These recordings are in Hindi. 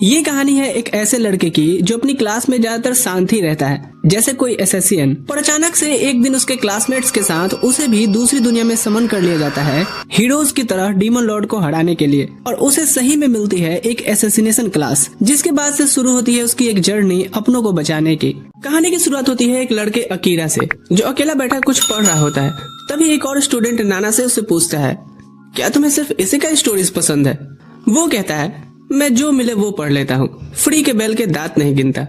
ये कहानी है एक ऐसे लड़के की जो अपनी क्लास में ज्यादातर शांत ही रहता है, जैसे कोई एसएससीएन, पर अचानक से एक दिन उसके क्लासमेट्स के साथ उसे भी दूसरी दुनिया में समन कर लिया जाता है हीरोज की तरह डीमन लॉर्ड को हराने के लिए। और उसे सही में मिलती है एक एसेसिनेशन क्लास, जिसके बाद से शुरू होती है उसकी एक जर्नी अपनों को बचाने की। कहानी की शुरुआत होती है एक लड़के अकीरा से, जो अकेला बैठा कुछ पढ़ रहा होता है। तभी एक और स्टूडेंट नाना से उससे पूछता है, क्या तुम्हें सिर्फ इसी का स्टोरीज पसंद है? वो कहता है, मैं जो मिले वो पढ़ लेता हूँ, फ्री के बैल के दांत नहीं गिनता।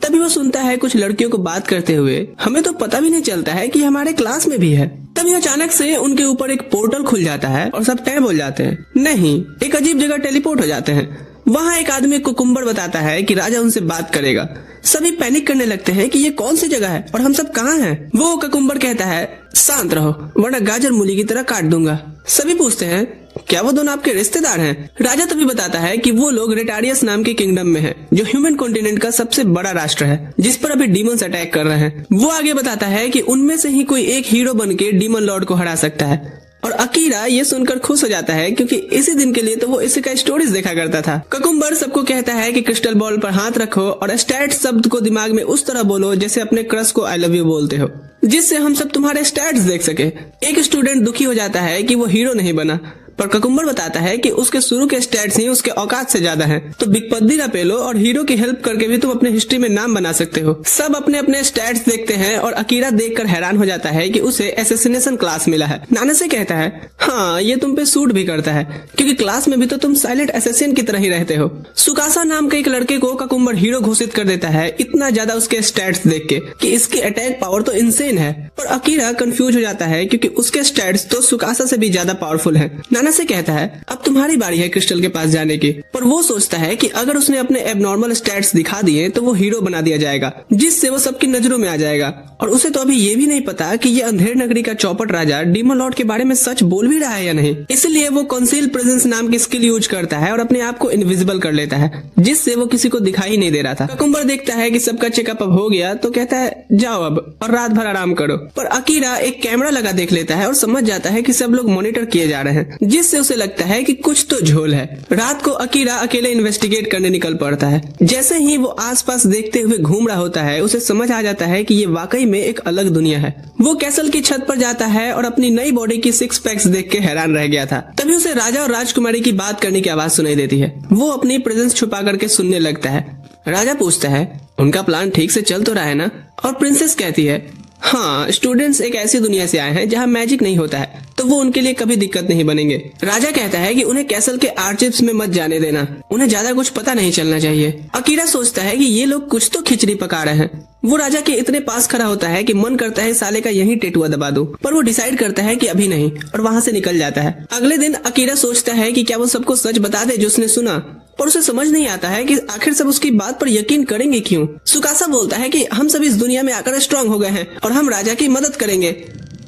तभी वो सुनता है कुछ लड़कियों को बात करते हुए, हमें तो पता भी नहीं चलता है कि हमारे क्लास में भी है। तभी अचानक से उनके ऊपर एक पोर्टल खुल जाता है और सब टैब हो जाते हैं। नहीं, एक अजीब जगह टेलीपोर्ट हो जाते हैं। वहाँ एक आदमी कुकुम्बर बताता है कि राजा उनसे बात करेगा। सभी पैनिक करने लगते हैं कि ये कौन सी जगह है और हम सब कहाँ हैं। वो कुकुम्बर कहता है, शांत रहो वरना गाजर मूली की तरह काट दूंगा। सभी पूछते हैं, क्या वो दोनों आपके रिश्तेदार हैं? राजा तभी बताता है कि वो लोग रेटारियस नाम के किंगडम में हैं, जो ह्यूमन कॉन्टिनेंट का सबसे बड़ा राष्ट्र है, जिस पर अभी डीमंस अटैक कर रहे हैं। वो आगे बताता है कि उनमें से ही कोई एक हीरो बन के डीमन लॉर्ड को हरा सकता है। और अकीरा ये सुनकर खुश हो जाता है, क्योंकि इसी दिन के लिए तो वो इसी का स्टोरीज देखा करता था। कुकुम्बर सबको कहता है कि क्रिस्टल बॉल पर हाथ रखो और स्टैट शब्द को दिमाग में उस तरह बोलो जैसे अपने क्रश को आई लव यू बोलते हो, जिससे हम सब तुम्हारे स्टैट्स देख सके। एक स्टूडेंट दुखी हो जाता है कि वो हीरो नहीं बना, पर कुकुम्बर बताता है कि उसके शुरू के स्टैट्स ही उसके औकात से ज्यादा हैं। तो बिगपद्दी ना पेलो और हीरो की हेल्प करके भी तुम अपने हिस्ट्री में नाम बना सकते हो। सब अपने अपने स्टैट्स देखते हैं और अकीरा देखकर हैरान हो जाता है कि उसे एसेसिनेशन क्लास मिला है। नाना से कहता है, हाँ ये तुम पे सूट भी करता है, क्योंकि क्लास में भी तो तुम साइलेंट एसेसिन की तरह ही रहते हो। सुकासा नाम के एक लड़के को कुकुम्बर हीरो घोषित कर देता है, इतना ज्यादा उसके स्टैट्स देख के कि इसकी अटैक पावर तो इंसेन है। पर अकीरा कंफ्यूज हो जाता है, क्योंकि उसके स्टैट्स तो सुकासा से भी ज्यादा पावरफुल है। नाना से कहता है, अब तुम्हारी बारी है क्रिस्टल के पास जाने की। पर वो सोचता है कि अगर उसने अपने एबनॉर्मल स्टैट्स दिखा दिए तो वो हीरो बना दिया जाएगा, जिससे वो सबकी नजरों में आ जाएगा। और उसे तो अभी ये भी नहीं पता कि ये अंधेर नगरी का चौपट राजा डीमन लॉर्ड के बारे में सच बोल भी रहा है या नहीं। इसलिए वो कंसील प्रेजेंस नाम की स्किल यूज करता है और अपने आप को इनविजिबल कर लेता है, जिससे वो किसी को दिखाई नहीं दे रहा था। कुकुम्बर देखता है कि सबका चेकअप अब हो गया तो कहता है, जाओ अब और रात भर आराम करो। पर अकीरा एक कैमरा लगा देख लेता है और समझ जाता है कि सब लोग मॉनिटर किए जा रहे हैं, जिससे उसे लगता है कि कुछ तो झोल है। रात को अकीरा अकेले इन्वेस्टिगेट करने निकल पड़ता है। जैसे ही वो आसपास देखते हुए घूम रहा होता है, उसे समझ आ जाता है कि ये वाकई में एक अलग दुनिया है। वो कैसल की छत पर जाता है और अपनी नई बॉडी की 6 पैक्स देख के हैरान रह गया था। तभी उसे राजा और राजकुमारी की बात करने की आवाज सुनाई देती है। वो अपनी प्रेजेंस छुपा करके सुनने लगता है। राजा पूछता है, उनका प्लान ठीक से चल तो रहा है ना? और प्रिंसेस कहती है, हाँ, स्टूडेंट्स एक ऐसी दुनिया से आए हैं जहाँ मैजिक नहीं होता है, तो वो उनके लिए कभी दिक्कत नहीं बनेंगे। राजा कहता है कि उन्हें कैसल के आर्चिप्स में मत जाने देना, उन्हें ज्यादा कुछ पता नहीं चलना चाहिए। अकीरा सोचता है कि ये लोग कुछ तो खिचड़ी पका रहे हैं। वो राजा के इतने पास खड़ा होता है कि मन करता है साले का यही टेटुआ दबा दूं, पर वो डिसाइड करता है कि अभी नहीं और वहाँ से निकल जाता है। अगले दिन अकीरा सोचता है कि क्या वो सबको सच बता दे जो उसने सुना, पर उसे समझ नहीं आता है कि आखिर सब उसकी बात पर यकीन करेंगे क्यों। सुकासा बोलता है कि हम सब इस दुनिया में आकर स्ट्रांग हो गए हैं और हम राजा की मदद करेंगे।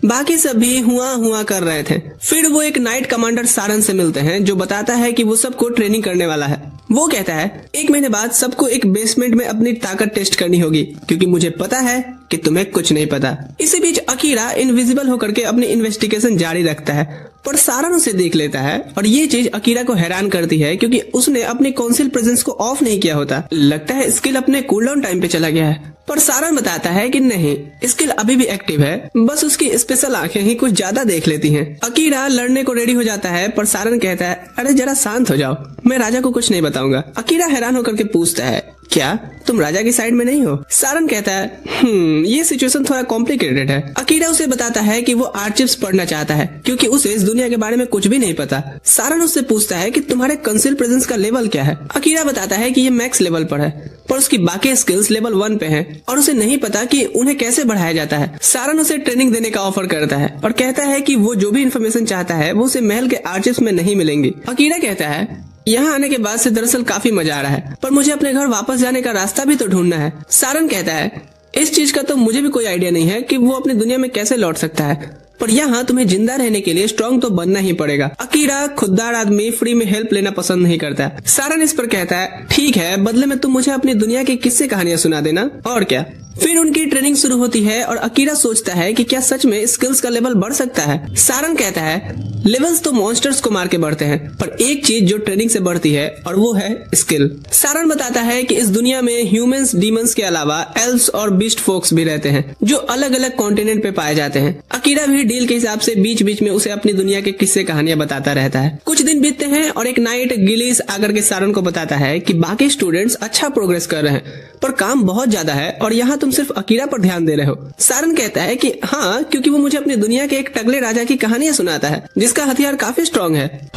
बाकी सब भी हुआ हुआ कर रहे थे। फिर वो एक नाइट कमांडर सारन से मिलते हैं, जो बताता है कि वो सबको ट्रेनिंग करने वाला है। वो कहता है, 1 महीने बाद सबको एक बेसमेंट में अपनी ताकत टेस्ट करनी होगी, क्योंकि मुझे पता है कि तुम्हें कुछ नहीं पता। इसी बीच अकीरा इनविजिबल होकर के अपनी इन्वेस्टिगेशन जारी रखता है, पर सारन उसे देख लेता है और ये चीज अकीरा को हैरान करती है, क्योंकि उसने अपनी काउंसिल प्रेजेंस को ऑफ नहीं किया होता। लगता है स्किल अपने कूलडाउन टाइम पे चला गया है। पर सारन बताता है कि नहीं, स्किल अभी भी एक्टिव है, बस उसकी स्पेशल आंखें ही कुछ ज्यादा देख लेती हैं। अकीरा लड़ने को रेडी हो जाता है, पर सारन कहता है, अरे जरा शांत हो जाओ, मैं राजा को कुछ नहीं बताऊंगा। अकीरा हैरान होकर के पूछता है, क्या तुम राजा की साइड में नहीं हो? सारन कहता है, ये सिचुएशन थोड़ा कॉम्प्लिकेटेड है। अकीरा उसे बताता है कि वो आर्चिप्स पढ़ना चाहता है, क्योंकि उसे इस दुनिया के बारे में कुछ भी नहीं पता। सारन उससे पूछता है कि तुम्हारे कंसील प्रेजेंस का लेवल क्या है? अकीरा बताता है कि ये मैक्स लेवल पर है, पर उसकी बाकी स्किल्स लेवल 1 पे हैं और उसे नहीं पता कि उन्हें कैसे बढ़ाया जाता है। सारन उसे ट्रेनिंग देने का ऑफर करता है और कहता है कि वो जो भी इन्फॉर्मेशन चाहता है वो उसे महल के आर्चिप्स में नहीं मिलेंगी। अकीरा कहता है, यहाँ आने के बाद से दरअसल काफी मजा आ रहा है, पर मुझे अपने घर वापस जाने का रास्ता भी तो ढूंढना है। सारन कहता है, इस चीज का तो मुझे भी कोई आइडिया नहीं है कि वो अपनी दुनिया में कैसे लौट सकता है, पर यहाँ तुम्हें जिंदा रहने के लिए स्ट्रांग तो बनना ही पड़ेगा। अकीरा खुददार आदमी फ्री में हेल्प लेना पसंद नहीं करता। सारन इस पर कहता है, ठीक है, बदले में तुम मुझे अपनी दुनिया की किस्से कहानियां सुना देना। और क्या। फिर उनकी ट्रेनिंग शुरू होती है और अकीरा सोचता है कि क्या सच में स्किल्स का लेवल बढ़ सकता है। सारन कहता है लेवल्स तो मॉन्स्टर्स को मार के बढ़ते हैं, पर एक चीज जो ट्रेनिंग से बढ़ती है और वो है स्किल। सारन बताता है कि इस दुनिया में ह्यूमंस, डीमंस के अलावा एल्व्स और बीस्ट फोक्स भी रहते हैं जो अलग अलग कॉन्टिनेंट पे पाए जाते हैं। अकीरा भी डील के हिसाब से बीच बीच में उसे अपनी दुनिया के किस्से कहानियां बताता रहता है। कुछ दिन बीतते हैं और एक नाइट गिलीस आकर के सारन को बताता है कि बाकी स्टूडेंट्स अच्छा प्रोग्रेस कर रहे हैं, पर काम बहुत ज्यादा है और यहाँ तुम सिर्फ अकीरा पर ध्यान दे रहे हो। सारन कहता है कि हाँ, क्योंकि वो मुझे अपनी दुनिया के एक टगले राजा की कहानियां सुनाता है जिसका हथियार काफी स्ट्रॉन्ग है।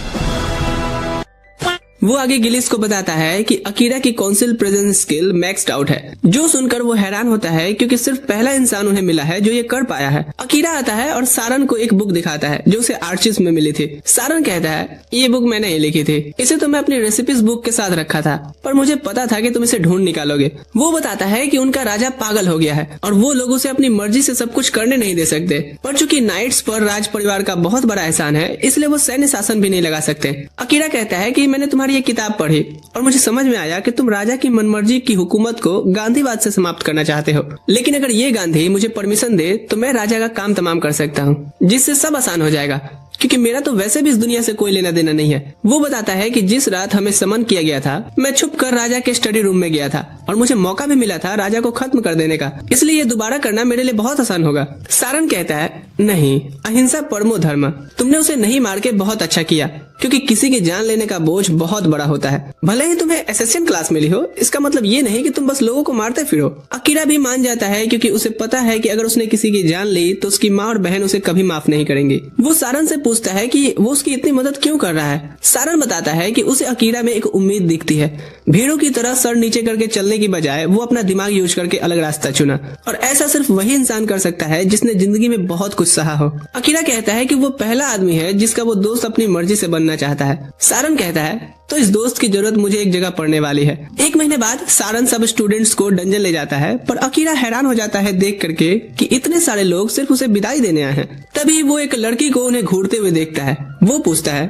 वो आगे गिलिस को बताता है कि अकीरा की council presence skill maxed out है, जो सुनकर वो हैरान होता है क्योंकि सिर्फ पहला इंसान उन्हें मिला है जो ये कर पाया है। अकीरा आता है और सारन को एक बुक दिखाता है जो उसे आर्चिस में मिली थी। सारन कहता है ये बुक मैंने ही लिखी थी, इसे तो मैं अपनी रेसिपीज बुक के साथ रखा था, पर मुझे पता था कि तुम इसे ढूंढ निकालोगे। वो बताता है कि उनका राजा पागल हो गया है और वो लोगों से अपनी मर्जी से सब कुछ करने नहीं दे सकते, पर चूंकि नाइट्स पर राज परिवार का बहुत बड़ा एहसान है इसलिए वो सैन्य शासन भी नहीं लगा सकते। अकीरा कहता है कि मैंने तुम्हारी ये किताब पढ़ी और मुझे समझ में आया कि तुम राजा की मनमर्जी की हुकूमत को गांधीवाद से समाप्त करना चाहते हो, लेकिन अगर ये गांधी मुझे परमिशन दे तो मैं राजा का काम तमाम कर सकता हूँ, जिससे सब आसान हो जाएगा, क्योंकि मेरा तो वैसे भी इस दुनिया से कोई लेना देना नहीं है। वो बताता है कि जिस रात हमें समन किया गया था मैं छुपकर राजा के स्टडी रूम में गया था और मुझे मौका भी मिला था राजा को खत्म कर देने का, इसलिए ये दोबारा करना मेरे लिए बहुत आसान होगा। सारन कहता है नहीं, अहिंसा परमो धर्म, तुमने उसे नहीं मार के बहुत अच्छा किया, क्योंकि किसी की जान लेने का बोझ बहुत बड़ा होता है। भले ही तुम्हें एसेसियन क्लास मिली हो, इसका मतलब ये नहीं कि तुम बस लोगों को मारते फिरो। अकीरा भी मान जाता है क्योंकि उसे पता है कि अगर उसने किसी की जान ली तो उसकी माँ और बहन उसे कभी माफ नहीं करेंगी। वो सारन से पूछता है कि वो उसकी इतनी मदद क्यों कर रहा है। सारन बताता है कि उसे अकीरा में एक उम्मीद दिखती है। भीड़ों की तरह सर नीचे करके चलने की बजाय वो अपना दिमाग यूज करके अलग रास्ता चुना, और ऐसा सिर्फ वही इंसान कर सकता है जिसने जिंदगी में बहुत कुछ सहा हो। अकीरा कहता है कि वो पहला आदमी है जिसका वो दोस्त अपनी मर्जी से बनना चाहता है। सारन कहता है तो इस दोस्त की जरूरत मुझे एक जगह पड़ने वाली है। 1 महीने बाद सारन सब स्टूडेंट्स को डंजन ले जाता है, पर अकीरा हैरान हो जाता है देख करके कि इतने सारे लोग सिर्फ उसे विदाई देने आए हैं। तभी वो एक लड़की को उन्हें घूरते हुए देखता है। वो पूछता है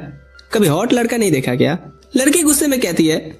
कभी हॉट लड़का नहीं देखा क्या? लड़की गुस्से में कहती है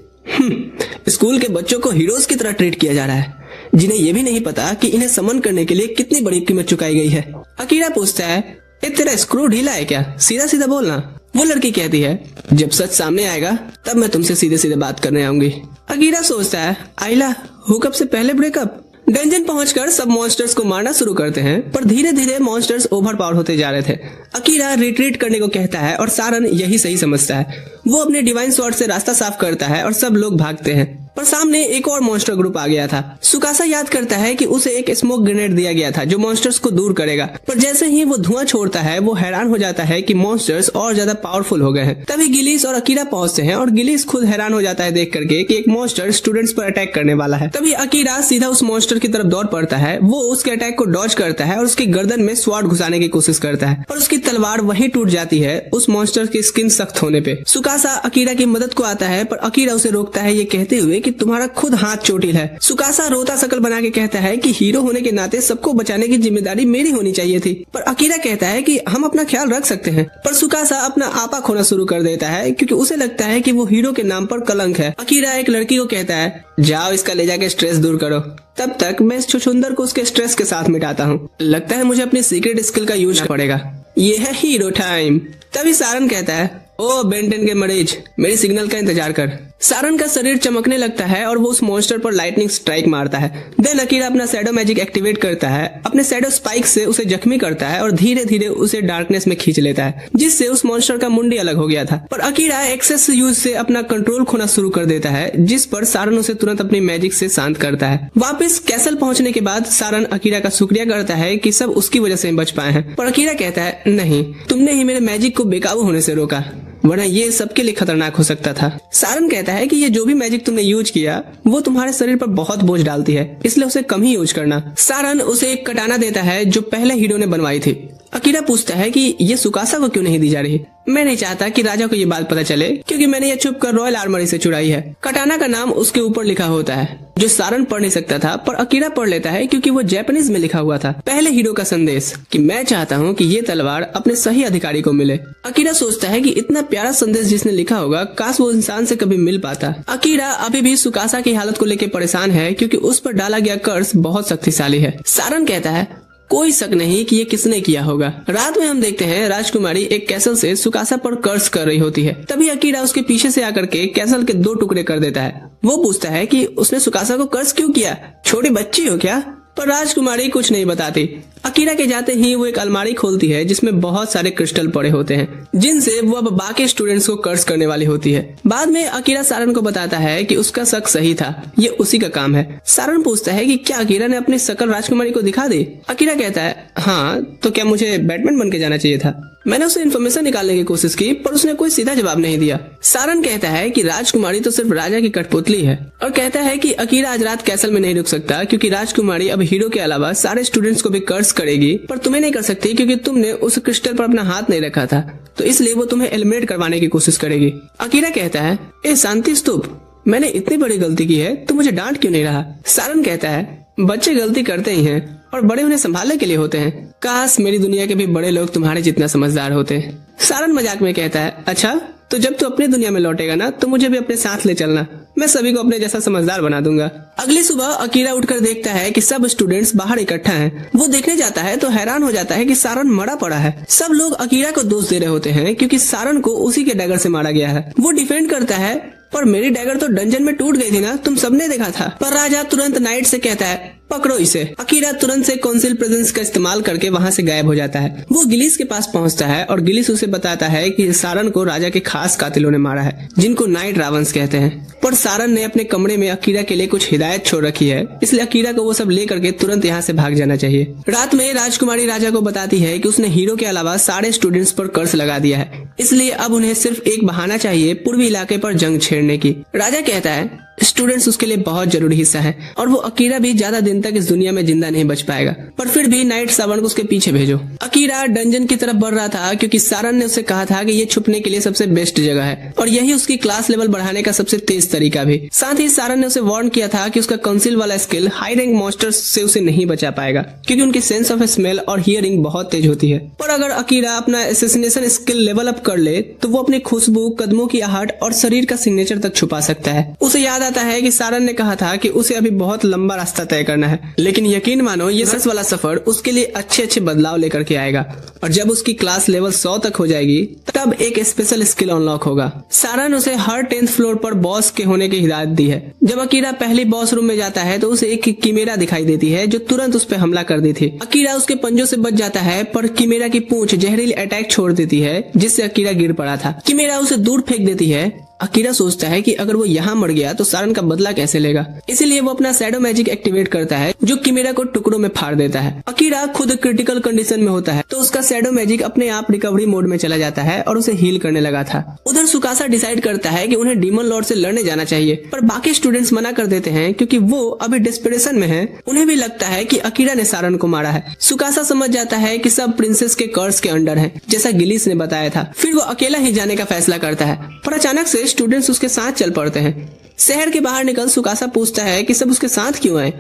स्कूल के बच्चों को हीरोज की तरह ट्रीट किया जा रहा है, जिन्हें ये भी नहीं पता कि इन्हें समन करने के लिए कितनी बड़ी कीमत चुकाई गई है। अकीरा पूछता है तेरा स्क्रू ढीला है क्या? सीधा सीधा बोलना। वो लड़की कहती है जब सच सामने आएगा तब मैं तुमसे सीधे सीधे बात करने आऊंगी। अकीरा सोचता है आइला, हुकअप से पहले ब्रेकअप। डंजन पहुंचकर सब मॉन्स्टर्स को मारना शुरू करते हैं, पर धीरे धीरे मॉन्स्टर्स ओवरपावर होते जा रहे थे। अकीरा रिट्रीट करने को कहता है और सारन यही सही समझता है। वो अपने डिवाइन स्वॉर्ड से रास्ता साफ करता है और सब लोग भागते हैं, पर सामने एक और मॉन्स्टर ग्रुप आ गया था। सुकासा याद करता है कि उसे एक स्मोक ग्रेनेड दिया गया था जो मॉन्स्टर्स को दूर करेगा, पर जैसे ही वो धुआं छोड़ता है वो हैरान हो जाता है कि मॉन्स्टर्स और ज्यादा पावरफुल हो गए हैं। तभी गिलीस और अकीरा पहुंचते हैं और गिलीस खुद हैरान हो जाता है देख करके कि एक मॉन्स्टर स्टूडेंट्स पर अटैक करने वाला है। तभी अकीरा सीधा उस मॉन्स्टर की तरफ दौड़ पड़ता है। वो उसके अटैक को डॉज करता है और उसकी गर्दन में स्वॉर्ड घुसाने की कोशिश करता है, पर उसकी तलवार वहीं टूट जाती है उस मॉन्स्टर की स्किन सख्त होने पे। सुकासा अकीरा की मदद को आता है, पर अकीरा उसे रोकता है ये कहते हुए कि तुम्हारा खुद हाथ चोटिल है। सुकासा रोता शकल बना के कहता है कि हीरो होने के नाते सबको बचाने की जिम्मेदारी मेरी होनी चाहिए थी, पर अकीरा कहता है कि हम अपना ख्याल रख सकते हैं। पर सुकासा अपना आपा खोना शुरू कर देता है क्योंकि उसे लगता है कि वो हीरो के नाम पर कलंक है। अकीरा एक लड़की को कहता है जाओ इसका ले जाके स्ट्रेस दूर करो, तब तक मैं इस छुछुंदर को उसके स्ट्रेस के साथ मिटाता हूँ। लगता है मुझे अपनी सीक्रेट स्किल का यूज पड़ेगा। ये है हीरो टाइम। तभी सारन कहता है ओ बेंटन के मरीज, मेरी सिग्नल का इंतजार कर। सारन का शरीर चमकने लगता है और वो उस मॉन्स्टर पर लाइटनिंग स्ट्राइक मारता है। देन अकीरा अपना शैडो मैजिक एक्टिवेट करता है, अपने शैडो स्पाइक से उसे जख्मी करता है और धीरे धीरे उसे डार्कनेस में खींच लेता है, जिससे उस मॉन्स्टर का मुंडी अलग हो गया था। पर अकीरा एक्सेस यूज से अपना कंट्रोल खोना शुरू कर देता है, जिस पर सारन उसे तुरंत अपनी मैजिक से शांत करता है। वापस कैसल पहुंचने के बाद सारन अकीरा का शुक्रिया करता है कि सब उसकी वजह से बच पाए हैं, पर अकीरा कहता है नहीं, तुमने ही मेरे मैजिक को बेकाबू होने से रोका, वरना ये सबके लिए खतरनाक हो सकता था। सारन कहता है कि ये जो भी मैजिक तुमने यूज किया वो तुम्हारे शरीर पर बहुत बोझ डालती है, इसलिए उसे कम ही यूज करना। सारन उसे एक कटाना देता है जो पहले हीरो ने बनवाई थी अकीरा पूछता है कि ये सुकासा को क्यों नहीं दी जा रही। मैं नहीं चाहता कि राजा को ये बात पता चले क्योंकि मैंने ये छुप कर रॉयल आर्मरी से चुराई है। कटाना का नाम उसके ऊपर लिखा होता है जो सारन पढ़ नहीं सकता था, पर अकीरा पढ़ लेता है क्योंकि वो जापानीज में लिखा हुआ था। पहले हीरो का संदेश कि मैं चाहता हूँ कि ये तलवार अपने सही अधिकारी को मिले। अकीरा सोचता है कि इतना प्यारा संदेश जिसने लिखा होगा काश वो इंसान से कभी मिल पाता। अकीरा अभी भी सुकासा की हालत को लेकर परेशान है क्योंकि उस पर डाला गया कर्ज बहुत शक्तिशाली है। सारन कहता है कोई शक नहीं कि ये किसने किया होगा। रात में हम देखते हैं राजकुमारी एक कैसल से सुकासा पर कर्ज कर रही होती है। तभी अकीरा उसके पीछे से आकर के कैसल के 2 टुकड़े कर देता है। वो पूछता है कि उसने सुकासा को कर्ज क्यों किया, छोटी बच्ची हो क्या? पर राजकुमारी कुछ नहीं बताती। अकीरा के जाते ही वो एक अलमारी खोलती है जिसमें बहुत सारे क्रिस्टल पड़े होते हैं जिनसे वो अब बाकी स्टूडेंट्स को कर्ज करने वाली होती है। बाद में अकीरा सारन को बताता है कि उसका शक सही था, ये उसी का काम है। सारन पूछता है कि क्या अकीरा ने अपनी शकल राजकुमारी को दिखा दी। अकीरा कहता है हाँ, तो क्या मुझे बैटमैन बन के जाना चाहिए था? मैंने उसे इन्फॉर्मेशन निकालने की कोशिश की पर उसने कोई सीधा जवाब नहीं दिया। सारन कहता है कि राजकुमारी तो सिर्फ राजा की कठपुतली है और कहता है कि अकीरा आज रात कैसल में नहीं रुक सकता क्योंकि राजकुमारी अब हीरो के अलावा सारे स्टूडेंट्स को भी कर्ज करेगी, पर तुम्हें नहीं कर सकती क्योंकि तुमने उस क्रिस्टल पर अपना हाथ नहीं रखा था, तो इसलिए वो तुम्हें एलिमिनेट करवाने की कोशिश करेगी। अकीरा कहता है ए शांति स्तूप, मैंने इतनी बड़ी गलती की है तो मुझे डांट क्यों नहीं रहा? सारन कहता है बच्चे गलती करते ही हैं और बड़े उन्हें संभालने के लिए होते हैं। काश मेरी दुनिया के भी बड़े लोग तुम्हारे जितना समझदार होते। सारन मजाक में कहता है अच्छा, तो जब तू अपनी दुनिया में लौटेगा ना तो मुझे भी अपने साथ ले चलना, मैं सभी को अपने जैसा समझदार बना दूंगा। अगली सुबह अकीरा उठकर देखता है कि सब स्टूडेंट्स बाहर इकट्ठा हैं। वो देखने जाता है तो हैरान हो जाता है कि सारन मरा पड़ा है। सब लोग अकीरा को दोष दे रहे होते हैं क्योंकि सारन को उसी के डैगर से मारा गया है। वो डिफेंड करता है पर मेरी डैगर तो डंजन में टूट गई थी ना, तुम सबने देखा था। पर राजा तुरंत नाइट से कहता है पकड़ो इसे। अकीरा तुरंत से काउंसिल प्रेजेंस का इस्तेमाल करके वहाँ से गायब हो जाता है। वो गिलिस के पास पहुँचता है और गिलिस उसे बताता है कि सारन को राजा के खास कातिलों ने मारा है जिनको नाइट रावंस कहते हैं। पर सारन ने अपने कमरे में अकीरा के लिए कुछ हिदायत छोड़ रखी है, इसलिए अकीरा को वो सब लेकर के तुरंत यहाँ से भाग जाना चाहिए। रात में राजकुमारी राजा को बताती है कि उसने हीरो के अलावा सारे स्टूडेंट्स पर कर्ज लगा दिया है, इसलिए अब उन्हें सिर्फ एक बहाना चाहिए पूर्वी इलाके पर जंग छेड़ने की। राजा कहता है स्टूडेंट्स उसके लिए बहुत जरूरी हिस्सा है और वो अकीरा भी ज्यादा दिन तक इस दुनिया में जिंदा नहीं बच पाएगा, पर फिर भी नाइट सावन को उसके पीछे भेजो। अकीरा डंजन की तरफ बढ़ रहा था क्योंकि सारन ने उसे कहा था कि ये छुपने के लिए सबसे बेस्ट जगह है और यही उसकी क्लास लेवल बढ़ाने का सबसे तेज तरीका भी। साथ ही सारन ने उसे वार्न किया था कि उसका काउंसिल वाला स्किल हाई रैंक मॉन्स्टर्स से उसे नहीं बचा पाएगा क्योंकि उनकी सेंस ऑफ स्मेल और हियरिंग बहुत तेज होती है। पर अगर अकीरा अपना एसेसिनेशन स्किल लेवल अप कर ले तो वो अपनी खुशबू, कदमों की आहट और शरीर का सिग्नेचर तक छुपा सकता है। उसे याद आता है कि सारन ने कहा था कि उसे अभी बहुत लंबा रास्ता तय करना है, लेकिन यकीन मानो ये सच वाला सफर उसके लिए अच्छे अच्छे बदलाव लेकर के आएगा और जब उसकी क्लास लेवल 100 तक हो जाएगी तब एक स्पेशल स्किल अनलॉक होगा। सारन उसे हर 10th फ्लोर पर बॉस के होने की हिदायत दी है। जब अकीरा पहली बॉस रूम में जाता है तो उसे एक किमेरा दिखाई देती है जो तुरंत उस पर हमला कर दी थी। अकीरा उसके पंजों से बच जाता है पर किमेरा की पूंछ जहरीली अटैक छोड़ देती है जिससे अकीरा गिर पड़ा था। किमेरा उसे दूर फेंक देती है। अकीरा सोचता है कि अगर वो यहाँ मर गया तो सारन का बदला कैसे लेगा, इसीलिए वो अपना शैडो मैजिक एक्टिवेट करता है जो किमेरा को टुकड़ों में फाड़ देता है। अकीरा खुद क्रिटिकल कंडीशन में होता है तो उसका शैडो मैजिक अपने आप रिकवरी मोड में चला जाता है और उसे हील करने लगा था। उधर सुकासा डिसाइड करता है कि उन्हें डीमन लॉर्ड से लड़ने जाना चाहिए, पर बाकी स्टूडेंट्स मना कर देते हैं क्योंकि वो अभी डिस्परेशन में है। उन्हें भी लगता है कि अकीरा ने सारन को मारा है। सुकासा समझ जाता है कि सब प्रिंसेस के कर्ज के अंडर है जैसा गिलिस ने बताया था। फिर वो अकेला ही जाने का फैसला करता है पर अचानक से स्टूडेंट्स उसके साथ चल पड़ते हैं। शहर के बाहर निकल सुकासा पूछता है कि सब उसके साथ क्यों आए।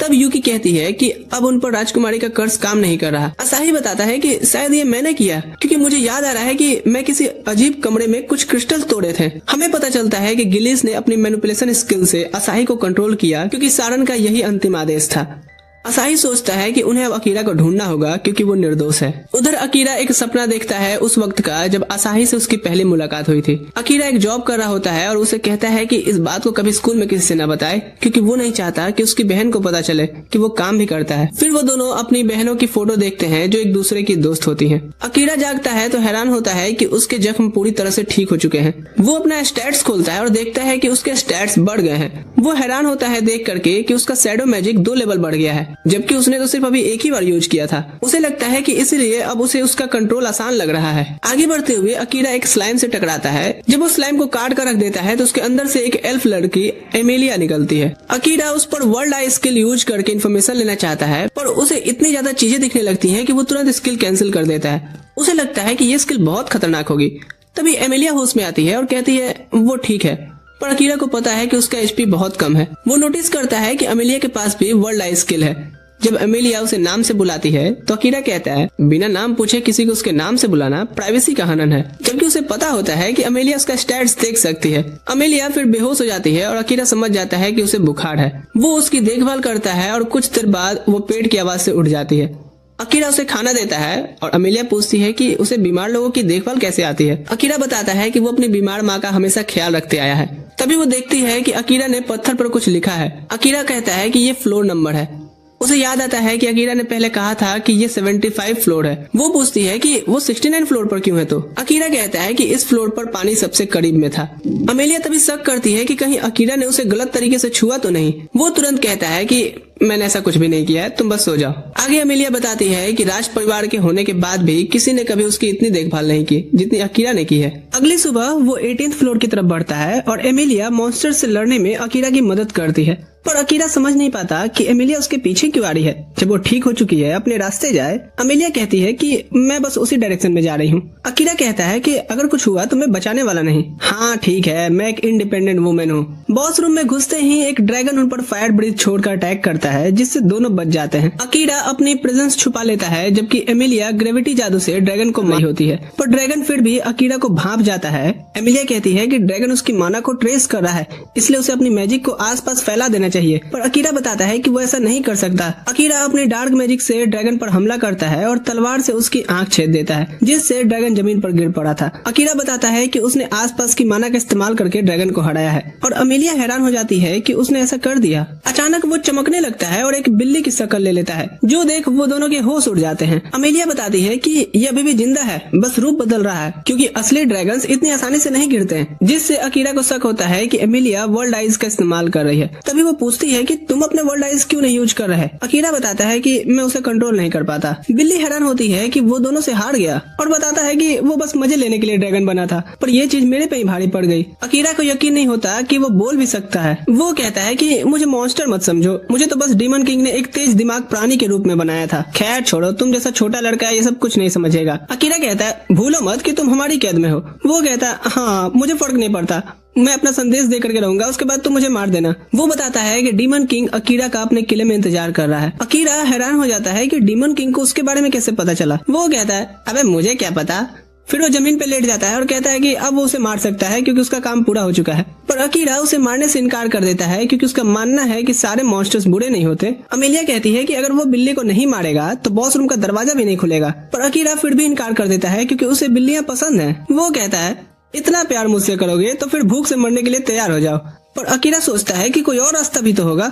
तब यूकी कहती है कि अब उन पर राजकुमारी का कर्ज काम नहीं कर रहा। असाही बताता है कि शायद ये मैंने किया क्योंकि मुझे याद आ रहा है कि मैं किसी अजीब कमरे में कुछ क्रिस्टल तोड़े थे। हमें पता चलता है कि गिलिस ने अपनी मैनिपुलेशन स्किल से असाही को कंट्रोल किया क्योंकि सारन का यही अंतिम आदेश था। असाही सोचता है कि उन्हें अब अकीरा को ढूंढना होगा क्योंकि वो निर्दोष है। उधर अकीरा एक सपना देखता है उस वक्त का जब असाही से उसकी पहली मुलाकात हुई थी। अकीरा एक जॉब कर रहा होता है और उसे कहता है कि इस बात को कभी स्कूल में किसी से न बताए क्योंकि वो नहीं चाहता कि उसकी बहन को पता चले कि वो काम भी करता है। फिर वो दोनों अपनी बहनों की फोटो देखते हैं जो एक दूसरे की दोस्त होती है। अकीरा जागता है तो हैरान होता है कि उसके जख्म पूरी तरह से ठीक हो चुके हैं। वो अपना स्टैट्स खोलता है और देखता है कि उसके स्टैट्स बढ़ गए हैं। वो हैरान होता है देख करके कि उसका शैडो मैजिक 2 लेवल बढ़ गया है। जबकि उसने तो सिर्फ अभी एक ही बार यूज किया था। उसे लगता है कि इसलिए अब उसे उसका कंट्रोल आसान लग रहा है। आगे बढ़ते हुए अकीरा एक स्लाइम से टकराता है। जब वो स्लाइम को काट कर रख देता है तो उसके अंदर से एक एल्फ लड़की एमेलिया निकलती है। अकीरा उस पर वर्ल्ड आई स्किल यूज करके इन्फॉर्मेशन लेना चाहता है, पर उसे इतनी ज्यादा चीजें दिखने लगती हैं कि वो तुरंत स्किल कैंसिल कर देता है। उसे लगता है कि ये स्किल बहुत खतरनाक होगी। तभी एमेलिया होश में आती है और कहती है वो ठीक है, पर अकीरा को पता है कि उसका एचपी बहुत कम है। वो नोटिस करता है कि एमेलिया के पास भी वर्ल्ड आई स्किल है। जब एमेलिया उसे नाम से बुलाती है तो अकीरा कहता है बिना नाम पूछे किसी को उसके नाम से बुलाना प्राइवेसी का हनन है, जबकि उसे पता होता है कि एमेलिया उसका स्टैट्स देख सकती है। एमेलिया फिर बेहोश हो जाती है और अकीरा समझ जाता है कि उसे बुखार है। वो उसकी देखभाल करता है और कुछ देर बाद वो पेट की आवाज से उठ जाती है। अकीरा उसे खाना देता है और एमेलिया पूछती है कि उसे बीमार लोगों की देखभाल कैसे आती है। अकीरा बताता है कि वो अपनी बीमार माँ का हमेशा ख्याल रखते आया है। तभी वो देखती है कि अकीरा ने पत्थर पर कुछ लिखा है। अकीरा कहता है कि ये फ्लोर नंबर है। उसे याद आता है कि अकीरा ने पहले कहा था कि ये 75 फ्लोर है। वो पूछती है कि वो 69 फ्लोर पर क्यों है। तो अकीरा कहता है कि इस फ्लोर पर पानी सबसे करीब में था। एमेलिया तभी शक करती है कि कहीं अकीरा ने उसे गलत तरीके से छुआ तो नहीं। वो तुरंत कहता है कि मैंने ऐसा कुछ भी नहीं किया है, तुम बस सो जाओ। आगे एमेलिया बताती है कि राज परिवार के होने के बाद भी किसी ने कभी उसकी इतनी देखभाल नहीं की जितनी अकीरा ने की है। अगली सुबह वो 18th फ्लोर की तरफ बढ़ता है और एमेलिया मॉन्स्टर से लड़ने में अकीरा की मदद करती है, पर अकीरा समझ नहीं पाता कि एमेलिया उसके पीछे क्यों आ रही है। जब वो ठीक हो चुकी है, अपने रास्ते जाए, एमेलिया कहती है कि मैं बस उसी डायरेक्शन में जा रही हूँ। अकीरा कहता है कि अगर कुछ हुआ तो मैं बचाने वाला नहीं। हाँ ठीक है, मैं एक इंडिपेंडेंट वुमेन हूँ। बॉस रूम में घुसते ही एक ड्रैगन उन पर फायर ब्रीथ छोड़कर अटैक करता है, जिससे दोनों बच जाते हैं। अकीरा अपनी प्रेजेंस छुपा लेता है, जबकि एमेलिया ग्रेविटी जादू से ड्रैगन को मारी होती है, पर ड्रैगन फिर भी अकीरा को भांप जाता है। एमेलिया कहती है कि ड्रैगन उसकी माना को ट्रेस कर रहा है, इसलिए उसे अपनी मैजिक को आसपास फैला देना चाहिए, पर अकीरा बताता है कि वो ऐसा नहीं कर सकता। अकीरा अपने डार्क मैजिक से ड्रैगन पर हमला करता है और तलवार से उसकी आंख छेद देता है, जिससे ड्रैगन जमीन पर गिर पड़ा था। अकीरा बताता है कि उसने आसपास की माना का इस्तेमाल करके ड्रैगन को हराया है, और अमेलिया हैरान हो जाती है कि उसने ऐसा कर दिया। अचानक वो चमकने लगता है और एक बिल्ली की शक्ल ले लेता है, जो देख वो दोनों के होश उड़ जाते हैं। अमेलिया बताती है कि ये अभी भी जिंदा है, बस रूप बदल रहा है, क्योंकि असली ड्रैगन्स इतनी आसानी से नहीं गिरते हैं, जिससे अकीरा को शक होता है कि एमेलिया वर्ल्ड आइज का इस्तेमाल कर रही है। तभी वो पूछती है कि तुम अपने वर्ल्ड आइज क्यों नहीं यूज कर रहे। अकीरा बताता है कि मैं उसे कंट्रोल नहीं कर पाता। बिल्ली हैरान होती है कि वो दोनों से हार गया और बताता है कि वो बस मजे लेने के लिए ड्रैगन बना था, पर ये चीज मेरे पे ही भारी पड़ गई। अकीरा को यकीन नहीं होता कि वो बोल भी सकता है। वो कहता है कि मुझे मॉन्स्टर मत समझो, मुझे तो बस डीमन किंग ने एक तेज दिमाग प्राणी के रूप में बनाया था। खैर छोड़ो, तुम जैसा छोटा लड़का है ये सब कुछ नहीं समझेगा। अकीरा कहता है भूलो मत कि तुम हमारी कैद में हो। वो कहता है हाँ मुझे फर्क नहीं पड़ता, मैं अपना संदेश दे करके रहूंगा, उसके बाद तुम मुझे मार देना। वो बताता है कि डीमन किंग अकीरा का अपने किले में इंतजार कर रहा है। अकीरा हैरान हो जाता है कि डीमन किंग को उसके बारे में कैसे पता चला। वो कहता है अबे मुझे क्या पता। फिर वो जमीन पे लेट जाता है और कहता है कि अब वो उसे मार सकता है क्योंकि उसका काम पूरा हो चुका है, पर अकीरा उसे मारने से इनकार कर देता है क्योंकि उसका मानना है कि सारे मॉन्स्टर्स बुरे नहीं होते। अमेलिया कहती है कि अगर वो बिल्ली को नहीं मारेगा तो बॉस रूम का दरवाजा भी नहीं खुलेगा, पर अकीरा फिर भी इनकार कर देता है क्योंकि उसे बिल्लियां पसंद है। वो कहता है इतना प्यार मुझसे करोगे तो फिर भूख से मरने के लिए तैयार हो जाओ, पर अकीरा सोचता है कि कोई और रास्ता भी तो होगा।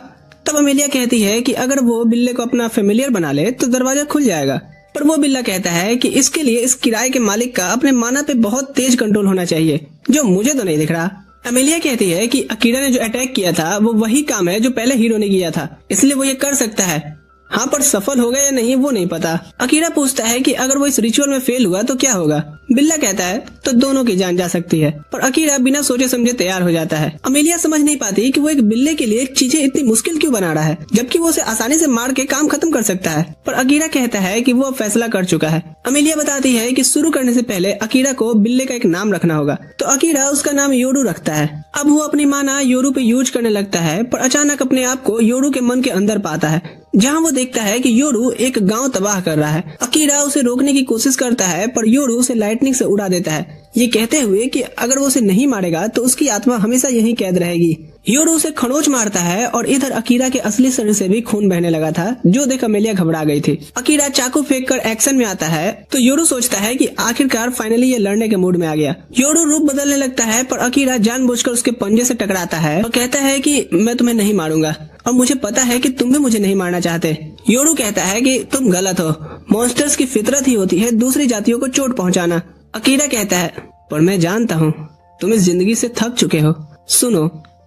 तब अमेलिया कहती है कि अगर वो बिल्ले को अपना फेमिलियर बना ले तो दरवाजा खुल जाएगा, पर वो बिल्ला कहता है कि इसके लिए इस किराए के मालिक का अपने माना पे बहुत तेज कंट्रोल होना चाहिए, जो मुझे तो नहीं दिख रहा। अमेलिया कहती है कि अकीरा ने जो अटैक किया था वो वही काम है जो पहले हीरो ने किया था, इसलिए वो ये कर सकता है। हाँ, पर सफल होगा या नहीं वो नहीं पता। अकीरा पूछता है कि अगर वो इस रिचुअल में फेल हुआ तो क्या होगा। बिल्ला कहता है तो दोनों की जान जा सकती है, पर अकीरा बिना सोचे समझे तैयार हो जाता है। अमेलिया समझ नहीं पाती कि वो एक बिल्ले के लिए चीजें इतनी मुश्किल क्यों बना रहा है, जबकि वो उसे आसानी से मार के काम खत्म कर सकता है। पर अकीरा कहता है कि वो अब फैसला कर चुका है। अमेलिया बताती है कि शुरू करने से पहले अकीरा को बिल्ले का एक नाम रखना होगा, तो अकीरा उसका नाम योरू रखता है। अब वो अपनी माना योरू पे यूज करने लगता है, पर अचानक अपने आप को योरू के मन के अंदर पाता है, जहाँ वो देखता है कि योरू एक गांव तबाह कर रहा है। अकीरा उसे रोकने की कोशिश करता है, पर योरू उसे लाइटनिंग से उड़ा देता है, ये कहते हुए कि अगर वो उसे नहीं मारेगा तो उसकी आत्मा हमेशा यहीं कैद रहेगी। योरू उसे खरोच मारता है और इधर अकीरा के असली शरीर से भी खून बहने लगा था, जो देख अमेलिया घबरा गई थी। अकीरा चाकू फेंक कर एक्शन में आता है तो योरू सोचता है कि आखिरकार फाइनली ये लड़ने के मूड में आ गया। योरू रूप बदलने लगता है, पर अकीरा जानबूझकर उसके पंजे से टकराता है और कहता है कि मैं तुम्हें नहीं मारूंगा और मुझे पता है कि तुम भी मुझे नहीं मारना चाहते। योरू कहता है कि तुम गलत हो, मॉन्स्टर्स की फितरत ही होती है दूसरी जातियों को चोट पहुंचाना। अकीरा कहता है पर मैं जानता हूँ तुम इस जिंदगी से थक चुके हो। सुनो,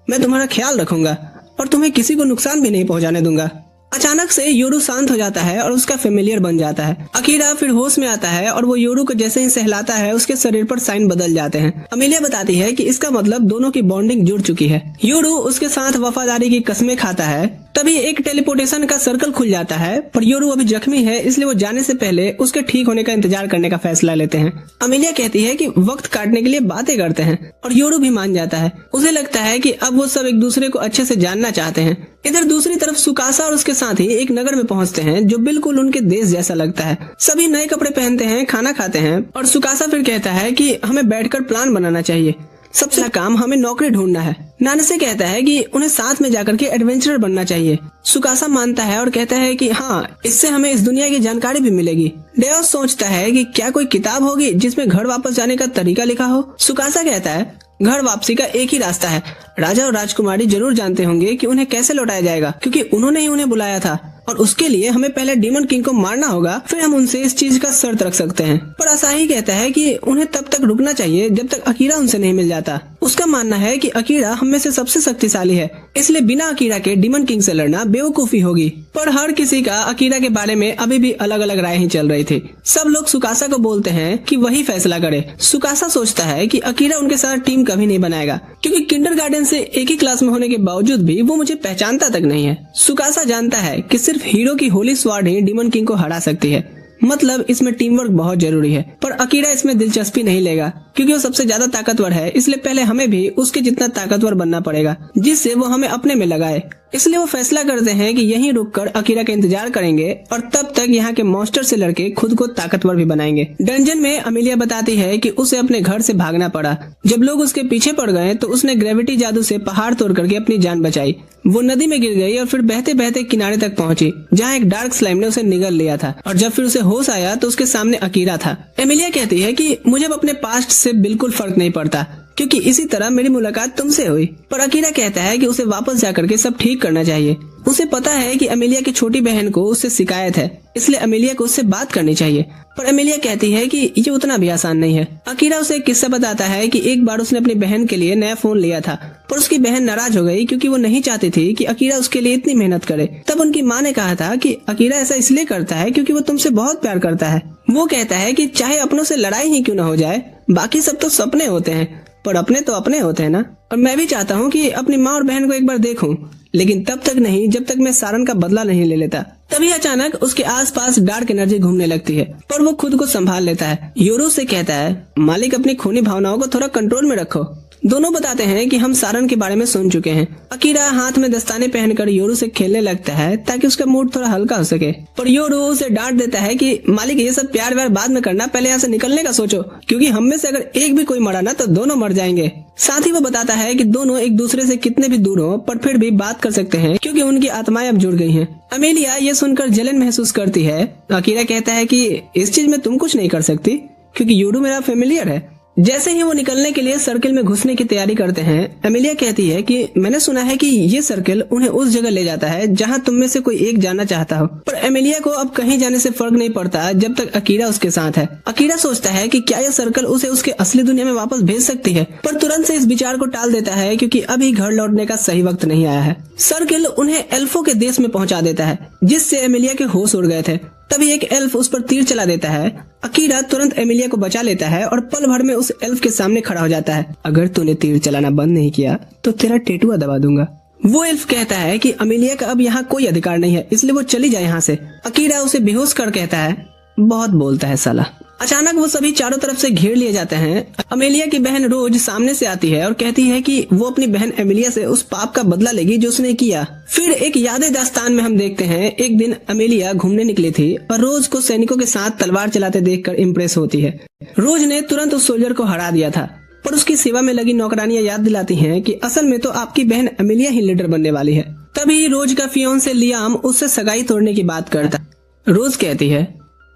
मैं तुम्हारा ख्याल रखूंगा और तुम्हें किसी को नुकसान भी नहीं पहुंचाने दूंगा। अचानक से योरू शांत हो जाता है और उसका फेमिलियर बन जाता है। अकीरा फिर होश में आता है और वो योरू को जैसे ही सहलाता है उसके शरीर पर साइन बदल जाते हैं। अमेलिया बताती है कि इसका मतलब दोनों की बॉन्डिंग जुड़ चुकी है। योरू उसके साथ वफादारी की कस्में खाता है। तभी एक टेलीपोर्टेशन का सर्कल खुल जाता है, पर योरू अभी जख्मी है, इसलिए वो जाने से पहले उसके ठीक होने का इंतजार करने का फैसला लेते हैं। अमेलिया कहती है कि वक्त काटने के लिए बातें करते हैं और योरू भी मान जाता है। उसे लगता है कि अब वो सब एक दूसरे को अच्छे से जानना चाहते हैं। इधर दूसरी तरफ सुकासा और उसके साथी एक नगर में पहुंचते हैं जो बिल्कुल उनके देश जैसा लगता है। सभी नए कपड़े पहनते हैं, खाना खाते हैं और सुकासा फिर कहता है कि हमें बैठकर प्लान बनाना चाहिए। सबसे बड़ा काम हमें नौकरी ढूंढना है। नानसे कहता है कि उन्हें साथ में जाकर के एडवेंचरर बनना चाहिए। सुकासा मानता है और कहता है कि हाँ, इससे हमें इस दुनिया की जानकारी भी मिलेगी। डेओस सोचता है कि क्या कोई किताब होगी जिसमें घर वापस जाने का तरीका लिखा हो। सुकासा कहता है घर वापसी का एक ही रास्ता है। राजा और राजकुमारी जरूर जानते होंगे कि उन्हें कैसे लौटाया जाएगा, क्योंकि उन्होंने ही उन्हें बुलाया था और उसके लिए हमें पहले डीमन किंग को मारना होगा, फिर हम उनसे इस चीज का शर्त रख सकते हैं। पर असाही कहता है कि उन्हें तब तक रुकना चाहिए जब तक अकीरा उनसे नहीं मिल जाता। उसका मानना है कि अकीरा हम में से सबसे शक्तिशाली है, इसलिए बिना अकीरा के डीमन किंग से लड़ना बेवकूफी होगी। पर हर किसी का अकीरा के बारे में अभी भी अलग अलग राय ही चल रही थी। सब लोग सुकासा को बोलते हैं कि वही फैसला करे। सुकासा सोचता है कि अकीरा उनके साथ टीम कभी नहीं बनाएगा, क्योंकि किंडरगार्टन से एक ही क्लास में होने के बावजूद भी वो मुझे पहचानता तक नहीं है। सुकासा जानता है कि सिर्फ हीरो की होली स्वार्ड ही डीमन किंग को हरा सकती है, मतलब इसमें टीम वर्क बहुत जरूरी है। पर अकीरा इसमें दिलचस्पी नहीं लेगा, क्योंकि वो सबसे ज्यादा ताकतवर है, इसलिए पहले हमें भी उसके जितना ताकतवर बनना पड़ेगा जिससे वो हमें अपने में लगाए। इसलिए वो फैसला करते हैं कि यहीं रुककर अकीरा का इंतजार करेंगे और तब तक यहाँ के मॉन्स्टर से लड़के खुद को ताकतवर भी बनाएंगे। डंजन में अमेलिया बताती है कि उसे अपने घर से भागना पड़ा। जब लोग उसके पीछे पड़ गए तो उसने ग्रेविटी जादू से पहाड़ तोड़ करके अपनी जान बचाई। वो नदी में गिर गई और फिर बहते बहते किनारे तक पहुंची, जहाँ एक डार्क स्लाइम ने उसे निगल लिया था। और जब फिर उसे होश आया तो उसके सामने अकीरा था। एमिलिया कहती है कि मुझे अपने पास्ट से बिल्कुल फर्क नहीं पड़ता, क्योंकि इसी तरह मेरी मुलाकात तुमसे हुई। पर अकीरा कहता है कि उसे वापस जाकर के सब ठीक करना चाहिए। उसे पता है कि अमेलिया की छोटी बहन को उससे शिकायत है, इसलिए अमेलिया को उससे बात करनी चाहिए। पर अमेलिया कहती है कि ये उतना भी आसान नहीं है। अकीरा उसे एक किस्सा बताता है कि एक बार उसने अपनी बहन के लिए नया फोन लिया था, पर उसकी बहन नाराज हो गई क्योंकि वो नहीं चाहती थी कि अकीरा उसके लिए इतनी मेहनत करे। तब उनकी माँ ने कहा था कि अकीरा ऐसा इसलिए करता है क्योंकि वो तुमसे बहुत प्यार करता है। वो कहता है कि चाहे अपनों से लड़ाई ही क्यों न हो जाए, बाकी सब तो सपने होते हैं, पर अपने तो अपने होते हैं ना। और मैं भी चाहता हूँ कि अपनी माँ और बहन को एक बार देखूं, लेकिन तब तक नहीं जब तक मैं सारन का बदला नहीं ले लेता। तभी अचानक उसके आसपास डार्क एनर्जी घूमने लगती है, पर वो खुद को संभाल लेता है। योरू से कहता है, मालिक अपनी खूनी भावनाओं को थोड़ा कंट्रोल में रखो। दोनों बताते हैं कि हम सारन के बारे में सुन चुके हैं। अकीरा हाथ में दस्ताने पहनकर योरू से खेलने लगता है ताकि उसका मूड थोड़ा हल्का हो सके, पर योरू उसे डांट देता है कि मालिक ये सब प्यार व्यार बाद में करना, पहले यहाँ से निकलने का सोचो, क्योंकि हम में से अगर एक भी कोई मरा ना तो दोनों मर जाएंगे। साथ ही वो बताता है कि दोनों एक दूसरे से कितने भी दूर हो पर फिर भी बात कर सकते हैं, क्योंकि उनकी आत्माएं अब जुड़ गई हैं। अमेलिया ये सुनकर जलन महसूस करती है। अकीरा कहता है कि इस चीज में तुम कुछ नहीं कर सकती, क्योंकि योरू मेरा फेमिलियर है। जैसे ही वो निकलने के लिए सर्किल में घुसने की तैयारी करते हैं, अमेलिया कहती है कि मैंने सुना है कि ये सर्किल उन्हें उस जगह ले जाता है जहां तुम में से कोई एक जाना चाहता हो। पर अमेलिया को अब कहीं जाने से फर्क नहीं पड़ता जब तक अकीरा उसके साथ है। अकीरा सोचता है कि क्या यह सर्किल उसे उसके असली दुनिया में वापस भेज सकती है, पर तुरंत से इस विचार को टाल देता है क्योंकि अभी घर लौटने का सही वक्त नहीं आया है। सर्किल उन्हें एल्फो के देश में पहुंचा देता है, जिससे अमेलिया के होश उड़ गए थे। तभी एक एल्फ उस पर तीर चला देता है। अकीरा तुरंत एमिलिया को बचा लेता है और पल भर में उस एल्फ के सामने खड़ा हो जाता है। अगर तूने तीर चलाना बंद नहीं किया तो तेरा टेटुआ दबा दूंगा। वो एल्फ कहता है कि अमेलिया का अब यहाँ कोई अधिकार नहीं है, इसलिए वो चली जाए यहाँ से। अकीरा उसे बेहोश कर कहता है, बहुत बोलता है साला। अचानक वो सभी चारों तरफ से घेर लिए जाते हैं। अमेलिया की बहन रोज सामने से आती है और कहती है कि वो अपनी बहन एमिलिया से उस पाप का बदला लेगी जो उसने किया। फिर एक यादे दास्तान में हम देखते हैं, एक दिन अमेलिया घूमने निकली थी और रोज को सैनिकों के साथ तलवार चलाते देखकर इम्प्रेस होती है। रोज ने तुरंत उस सोल्जर को हरा दिया था, पर उसकी सेवा में लगी नौकरानियां याद दिलाती हैं कि असल में तो आपकी बहन अमेलिया ही लीडर बनने वाली है। तभी रोज का फियोंसे लियाम उससे सगाई तोड़ने की बात करता। रोज कहती है,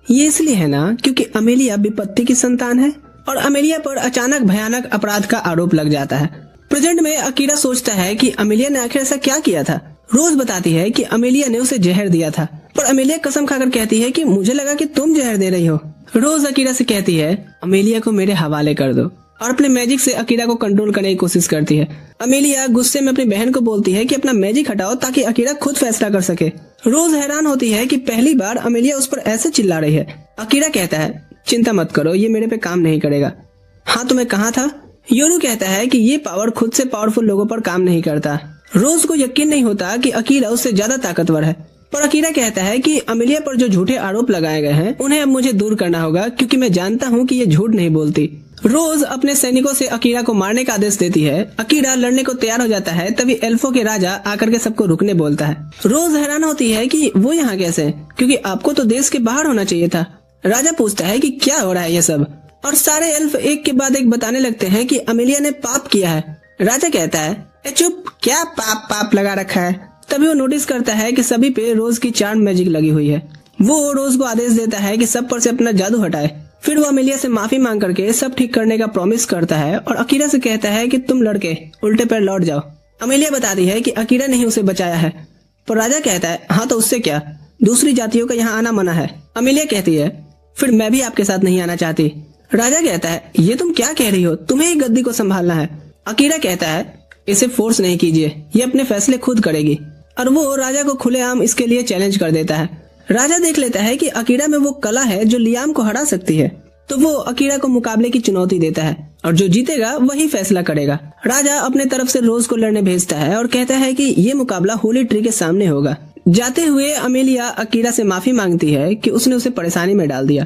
ये इसलिए है ना क्योंकि अमेलिया विपत्ति की संतान है, और अमेलिया पर अचानक भयानक अपराध का आरोप लग जाता है। प्रेजेंट में अकीरा सोचता है कि अमेलिया ने आखिर ऐसा क्या किया था। रोज बताती है कि अमेलिया ने उसे जहर दिया था, पर अमेलिया कसम खाकर कहती है कि मुझे लगा कि तुम जहर दे रही हो। रोज अकीरा से कहती है, अमेलिया को मेरे हवाले कर दो, और अपने मैजिक से अकीरा को कंट्रोल करने की कोशिश करती है। अमेलिया गुस्से में अपनी बहन को बोलती है कि अपना मैजिक हटाओ ताकि अकीरा खुद फैसला कर सके। रोज हैरान होती है कि पहली बार अमेलिया उस पर ऐसे चिल्ला रही है। अकीरा कहता है चिंता मत करो, ये मेरे पे काम नहीं करेगा। हाँ तो मैं कहाँ था? योरू कहता है कि ये पावर खुद से पावरफुल लोगों पर काम नहीं करता। रोज को यकीन नहीं होता कि अकीरा उससे ज्यादा ताकतवर है, पर अकीरा कहता है कि अमेलिया पर जो झूठे आरोप लगाए गए हैं उन्हें अब मुझे दूर करना होगा, क्योंकि मैं जानता हूँ कि ये झूठ नहीं बोलती। रोज अपने सैनिकों से अकीरा को मारने का आदेश देती है। अकीरा लड़ने को तैयार हो जाता है, तभी एल्फो के राजा आकर के सबको रुकने बोलता है। रोज हैरान होती है कि वो यहाँ कैसे, क्योंकि आपको तो देश के बाहर होना चाहिए था। राजा पूछता है कि क्या हो रहा है ये सब, और सारे एल्फ एक के बाद एक बताने लगते हैं कि अमेलिया ने पाप किया है। राजा कहता है चुप, क्या पाप पाप लगा रखा है। तभी वो नोटिस करता है कि सभी पे रोज की चार्म मैजिक लगी हुई है। वो रोज को आदेश देता है कि सब पर से अपना जादू हटाए। फिर वो अमेलिया से माफी मांग करके सब ठीक करने का प्रॉमिस करता है और अकीरा से कहता है कि तुम लड़के उल्टे पैर लौट जाओ। अमेलिया बताती है कि अकीरा ने ही उसे बचाया है, पर राजा कहता है हाँ तो उससे क्या, दूसरी जातियों का यहाँ आना मना है। अमेलिया कहती है फिर मैं भी आपके साथ नहीं आना चाहती। राजा कहता है ये तुम क्या कह रही हो, तुम्हें ही गद्दी को संभालना है। अकीरा कहता है इसे फोर्स नहीं कीजिए, ये अपने फैसले खुद करेगी, और वो राजा को खुलेआम इसके लिए चैलेंज कर देता है। राजा देख लेता है कि अकीरा में वो कला है जो लियाम को हरा सकती है, तो वो अकीरा को मुकाबले की चुनौती देता है और जो जीतेगा वही फैसला करेगा। राजा अपने तरफ से रोज को लड़ने भेजता है और कहता है कि ये मुकाबला होली ट्री के सामने होगा। जाते हुए अमेलिया अकीरा से माफी मांगती है कि उसने उसे परेशानी में डाल दिया,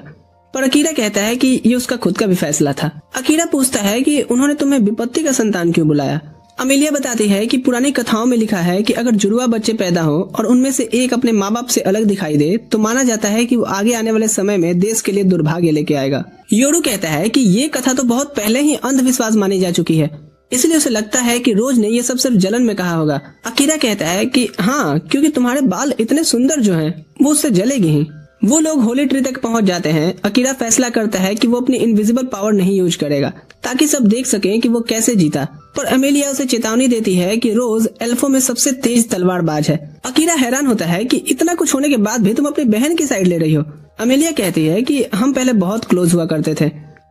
पर अकीरा कहता है कि ये उसका खुद का भी फैसला था। अकीरा पूछता है कि उन्होंने तुम्हें विपत्ति का संतान क्यों बुलाया। अमेलिया बताती है कि पुरानी कथाओं में लिखा है कि अगर जुड़वा बच्चे पैदा हो और उनमें से एक अपने माँ बाप से अलग दिखाई दे तो माना जाता है कि वो आगे आने वाले समय में देश के लिए दुर्भाग्य लेके आएगा। योरू कहता है कि ये कथा तो बहुत पहले ही अंधविश्वास मानी जा चुकी है, इसलिए उसे लगता है कि रोज ने ये सब सिर्फ जलन में कहा होगा। अकीरा कहता है कि हाँ, क्योंकि तुम्हारे बाल इतने सुंदर जो हैं, वो उससे जलेगी ही। वो लोग होली ट्री तक पहुंच जाते हैं। अकीरा फैसला करता है कि वो अपनी इनविजिबल पावर नहीं यूज करेगा ताकि सब देख सकें कि वो कैसे जीता, पर अमेलिया उसे चेतावनी देती है कि रोज एल्फो में सबसे तेज तलवारबाज है। अकीरा हैरान होता है कि इतना कुछ होने के बाद भी तुम अपनी बहन की साइड ले रही हो। अमेलिया कहती है कि हम पहले बहुत क्लोज हुआ करते थे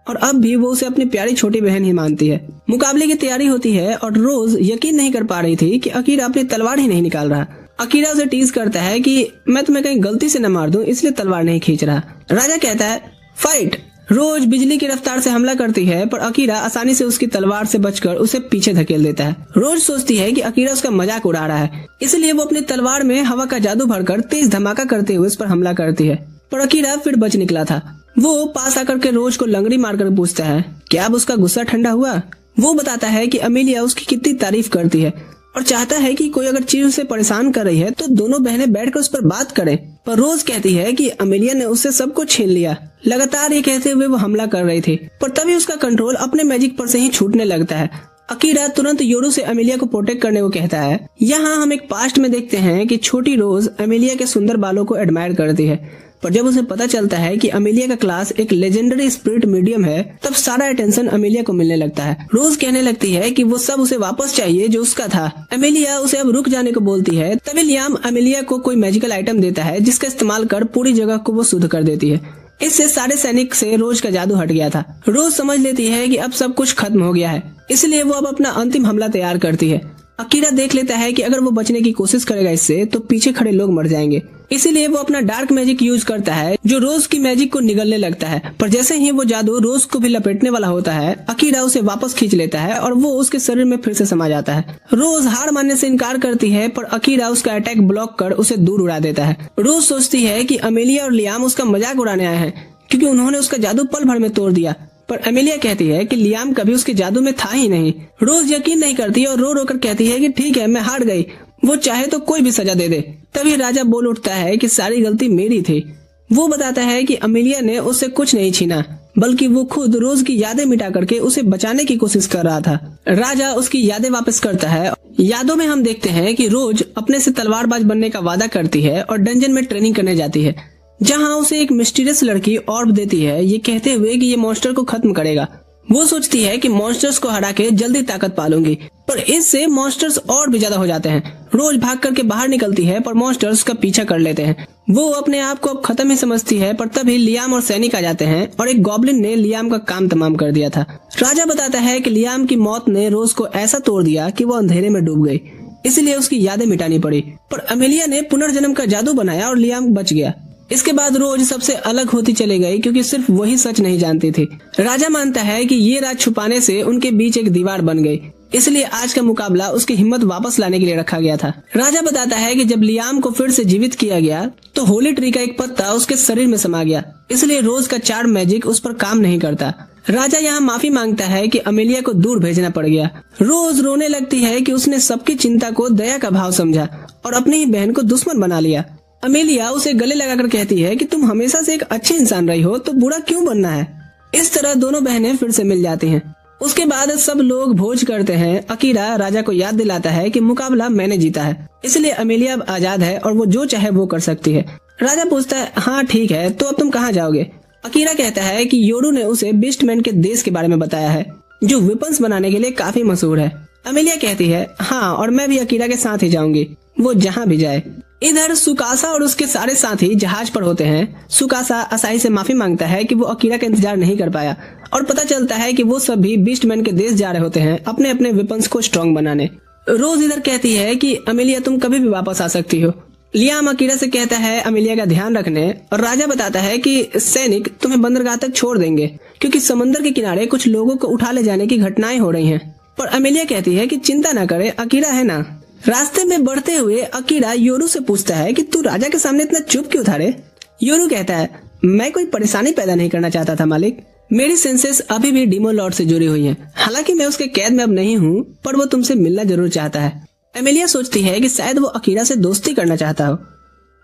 और अब भी वो उसे अपनी प्यारी छोटी बहन ही मानती है। मुकाबले की तैयारी होती है और रोज यकीन नहीं कर पा रही थी कि अकीरा अपनी तलवार ही नहीं निकाल रहा। अकीरा उसे टीज करता है कि मैं तुम्हें कहीं गलती से न मार दूं, इसलिए तलवार नहीं खींच रहा। राजा कहता है फाइट। रोज बिजली की रफ्तार से हमला करती है, पर अकीरा आसानी से उसकी तलवार से बचकर उसे पीछे धकेल देता है। रोज सोचती है कि अकीरा उसका मजाक उड़ा रहा है, इसलिए वो अपनी तलवार में हवा का जादू भरकर तेज धमाका करते हुए उस पर हमला करती है, पर अकीरा फिर बच निकला था। वो पास आकर के रोज को लंगड़ी मारकर पूछता है क्या अब उसका गुस्सा ठंडा हुआ। वो बताता है कि अमेलिया उसकी कितनी तारीफ करती है और चाहता है कि कोई अगर चीज उसे परेशान कर रही है तो दोनों बहनें बैठकर उस पर बात करें, पर रोज कहती है कि अमेलिया ने उससे सब कुछ छीन लिया। लगातार ये कहते हुए वो हमला कर रही थी, पर तभी उसका कंट्रोल अपने मैजिक पर से ही छूटने लगता है। अकीरा तुरंत योरू से अमेलिया को प्रोटेक्ट करने को कहता है। यहाँ हम एक पास्ट में देखते हैं कि छोटी रोज अमेलिया के सुंदर बालों को एडमायर करती है, पर जब उसे पता चलता है कि अमेलिया का क्लास एक लेजेंडरी स्पिरिट मीडियम है, तब सारा अटेंशन अमेलिया को मिलने लगता है। रोज कहने लगती है कि वो सब उसे वापस चाहिए जो उसका था। अमेलिया उसे अब रुक जाने को बोलती है। तभी लियाम अमेलिया को कोई मैजिकल आइटम देता है जिसका इस्तेमाल कर पूरी जगह को वो शुद्ध कर देती है। इससे सारे सैनिक से रोज का जादू हट गया था। रोज समझ लेती है कि अब सब कुछ खत्म हो गया है, इसलिए वो अब अपना अंतिम हमला तैयार करती है। अकीरा देख लेता है कि अगर वो बचने की कोशिश करेगा इससे तो पीछे खड़े लोग मर जाएंगे, इसीलिए वो अपना डार्क मैजिक यूज करता है जो रोज की मैजिक को निगलने लगता है। पर जैसे ही वो जादू रोज को भी लपेटने वाला होता है, अकीरा उसे वापस खींच लेता है और वो उसके शरीर में फिर से समा जाता है। रोज हार मानने से इनकार करती है, पर अकीरा उसका अटैक ब्लॉक कर उसे दूर उड़ा देता है। रोज सोचती है कि अमेलिया और लियाम उसका मजाक उड़ाने आए हैं क्योंकि उन्होंने उसका जादू पल भर में तोड़ दिया, पर अमेलिया कहती है कि लियाम कभी उसके जादू में था ही नहीं। रोज यकीन नहीं करती और रो रो कर कहती है कि ठीक है मैं हार गई, वो चाहे तो कोई भी सजा दे दे। तभी राजा बोल उठता है कि सारी गलती मेरी थी। वो बताता है कि अमेलिया ने उससे कुछ नहीं छीना, बल्कि वो खुद रोज की यादें मिटा करके उसे बचाने की कोशिश कर रहा था। राजा उसकी यादें वापस करता है। यादों में हम देखते हैं कि रोज अपने से तलवारबाज बनने का वादा करती है और डंजन में ट्रेनिंग करने जाती है, जहाँ उसे एक मिस्टीरियस लड़की ऑर्ब देती है, ये कहते हुए कि ये मॉन्स्टर को खत्म करेगा। वो सोचती है कि मॉन्स्टर्स को हरा के जल्दी ताकत पालूंगी, पर इससे मॉन्स्टर्स और भी ज्यादा हो जाते हैं। रोज भाग करके बाहर निकलती है, पर मॉन्स्टर्स का पीछा कर लेते हैं। वो अपने आप को अब खत्म ही समझती है, पर तभी लियाम और सैनिक आ जाते हैं और एक गॉब्लिन ने लियाम का काम तमाम कर दिया था। राजा बताता है कि लियाम की मौत ने रोज को ऐसा तोड़ दिया कि वो अंधेरे में डूब गई। इसलिए उसकी यादें मिटानी पड़ी। पर अमेलिया ने पुनर्जन्म का जादू बनाया और लियाम बच गया। इसके बाद रोज सबसे अलग होती चली गई क्योंकि सिर्फ वही सच नहीं जानती थी। राजा मानता है कि ये राज छुपाने से उनके बीच एक दीवार बन गई, इसलिए आज का मुकाबला उसकी हिम्मत वापस लाने के लिए रखा गया था। राजा बताता है कि जब लियाम को फिर से जीवित किया गया तो होली ट्री का एक पत्ता उसके शरीर में समा गया, इसलिए रोज का चार्म मैजिक उस पर काम नहीं करता। राजा यहाँ माफी मांगता है कि अमेलिया को दूर भेजना पड़ गया। रोज रोने लगती है कि उसने सबकी चिंता को दया का भाव समझा और अपनी ही बहन को दुश्मन बना लिया। अमेलिया उसे गले लगाकर कहती है कि तुम हमेशा से एक अच्छी इंसान रही हो तो बुरा क्यों बनना है। इस तरह दोनों बहनें फिर से मिल जाती हैं। उसके बाद सब लोग भोज करते हैं। अकीरा राजा को याद दिलाता है कि मुकाबला मैंने जीता है, इसलिए अमेलिया अब आजाद है और वो जो चाहे वो कर सकती है। राजा पूछता है, हाँ ठीक है, तो अब तुम कहाँ जाओगे? अकीरा कहता है कि योरू ने उसे बीस्टमैन के देश के बारे में बताया है, जो वेपन्स बनाने के लिए काफी मशहूर है। अमेलिया कहती है, हाँ, और मैं भी अकीरा के साथ ही जाऊंगी, वो जहाँ भी जाए। इधर सुकासा और उसके सारे साथी जहाज पर होते हैं। सुकासा असाही से माफी मांगता है कि वो अकीरा का इंतजार नहीं कर पाया और पता चलता है कि वो सब भी बीस्टमैन के देश जा रहे होते हैं अपने अपने वेपन्स को स्ट्रॉन्ग बनाने। रोज इधर कहती है कि अमेलिया तुम कभी भी वापस आ सकती हो। लियाम अकीरा से कहता है अमेलिया का ध्यान रखने, और राजा बताता है कि सैनिक तुम्हें बंदरगाह तक छोड़ देंगे क्योंकि समंदर के किनारे कुछ लोगों को उठा ले जाने की घटनाएं हो रही हैं। पर अमेलिया कहती है कि चिंता न करे, अकीरा है ना। रास्ते में बढ़ते हुए अकीरा योरू से पूछता है कि तू राजा के सामने इतना चुप क्यों था रे? योरू कहता है, मैं कोई परेशानी पैदा नहीं करना चाहता था मालिक, मेरी सेंसेस अभी भी डीमो लॉर्ड से जुड़ी हुई हैं। हालांकि मैं उसके कैद में अब नहीं हूँ, पर वो तुमसे मिलना जरूर चाहता है। एमिलिया सोचती है कि शायद वो अकीरा से दोस्ती करना चाहता हो।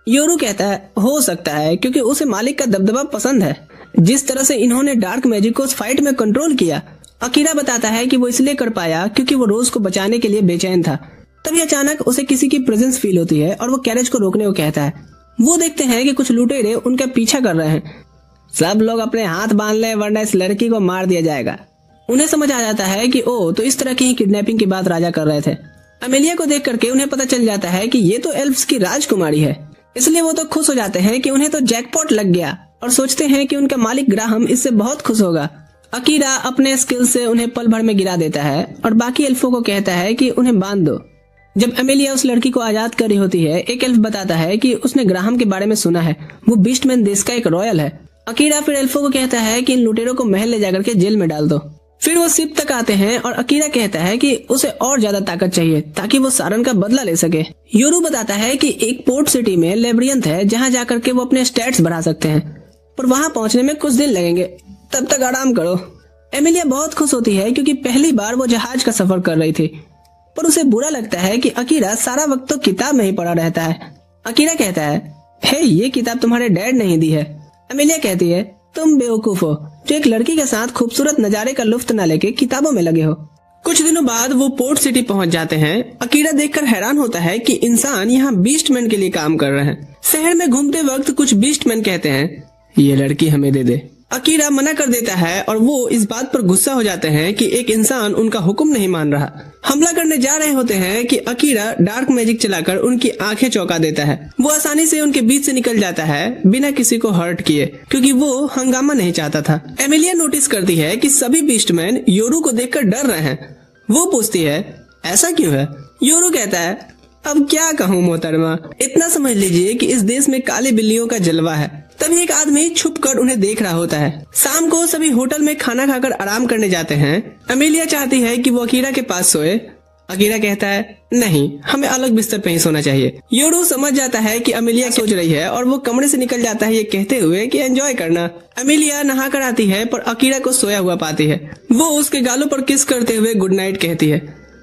योरू कहता है, हो सकता है, क्योंकि उसे मालिक का दबदबा पसंद है। जिस तरह से इन्होंने डार्क मैजिक को उस फाइट में कंट्रोल किया। अकीरा बताता है कि वो इसलिए कर पाया क्योंकि वो रोज को बचाने के लिए बेचैन था। तभी अचानक उसे किसी की प्रेजेंस फील होती है और वो कैरेज को रोकने को कहता है। वो देखते हैं कि कुछ लुटेरे उनका पीछा कर रहे हैं। सब लोग अपने हाथ बांध ले वरना इस लड़की को मार दिया जाएगा। उन्हें समझ आ जाता है कि ओ, तो इस तरह की ही किडनैपिंग की बात राजा कर रहे थे। अमेलिया को देख करके उन्हें पता चल जाता है कि ये तो एल्फ्स की राजकुमारी है, इसलिए वो तो खुश हो जाते हैं कि उन्हें तो जैकपॉट लग गया और सोचते हैं कि उनका मालिक ग्राहम इससे बहुत खुश होगा। अकीरा अपने स्किल से उन्हें पल भर में गिरा देता है और बाकी एल्फों को कहता है कि उन्हें बांध दो। जब अमेलिया उस लड़की को आजाद कर रही होती है, एक एल्फ बताता है कि उसने ग्राहम के बारे में सुना है, वो बीस्टमैन देश का एक रॉयल है। अकीरा फिर एल्फों को कहता है कि इन लुटेरों को महल ले जाकर के जेल में डाल दो। फिर वो शिप तक आते हैं और अकीरा कहता है कि उसे और ज्यादा ताकत चाहिए ताकि वो सारन का बदला ले सके। योरू बताता है कि एक पोर्ट सिटी में लेब्रियंथ है जहाँ जाकर के वो अपने स्टैट्स बढ़ा सकते हैं, पर वहाँ पहुँचने में कुछ दिन लगेंगे, तब तक आराम करो। एमिलिया बहुत खुश होती है क्योंकि पहली बार वो जहाज का सफर कर रही थी, पर उसे बुरा लगता है कि अकीरा सारा वक्त तो किताब में ही पढ़ा रहता है। अकीरा कहता है, हे, ये किताब तुम्हारे डैड ने ही दी है। एमिलिया कहती है, तुम बेवकूफ हो जो एक लड़की के साथ खूबसूरत नजारे का लुफ्त न लेके किताबों में लगे हो। कुछ दिनों बाद वो पोर्ट सिटी पहुंच जाते हैं। अकीरा देखकर हैरान होता है कि इंसान यहाँ बीस्टमैन के लिए काम कर रहे हैं। शहर में घूमते वक्त कुछ बीस्टमैन कहते हैं, ये लड़की हमें दे दे। अकीरा मना कर देता है और वो इस बात पर गुस्सा हो जाते हैं कि एक इंसान उनका हुक्म नहीं मान रहा। हमला करने जा रहे होते हैं कि अकीरा डार्क मैजिक चलाकर उनकी आंखें चौंका देता है। वो आसानी से उनके बीच से निकल जाता है बिना किसी को हर्ट किए, क्योंकि वो हंगामा नहीं चाहता था। एमिलिया नोटिस करती है कि सभी बीस्टमैन योरू को देखकर डर रहे हैं। वो पूछती है, ऐसा क्यों है? योरू कहता है, अब क्या कहूँ मोहतरमा, इतना समझ लीजिए कि इस देश में काली बिल्लियों का जलवा है। तभी एक आदमी छुप कर उन्हें देख रहा होता है। शाम को सभी होटल में खाना खाकर आराम करने जाते हैं। अमेलिया चाहती है कि वो अकीरा के पास सोए। अकीरा कहता है, नहीं, हमें अलग बिस्तर पे ही सोना चाहिए। योरू समझ जाता है कि अमेलिया सोच रही है और वो कमरे से निकल जाता है ये कहते हुए कि एंजॉय करना। अमेलिया नहा कर आती है पर अकीरा को सोया हुआ पाती है। वो उसके गालों पर किस करते हुए गुड नाइट कहती है,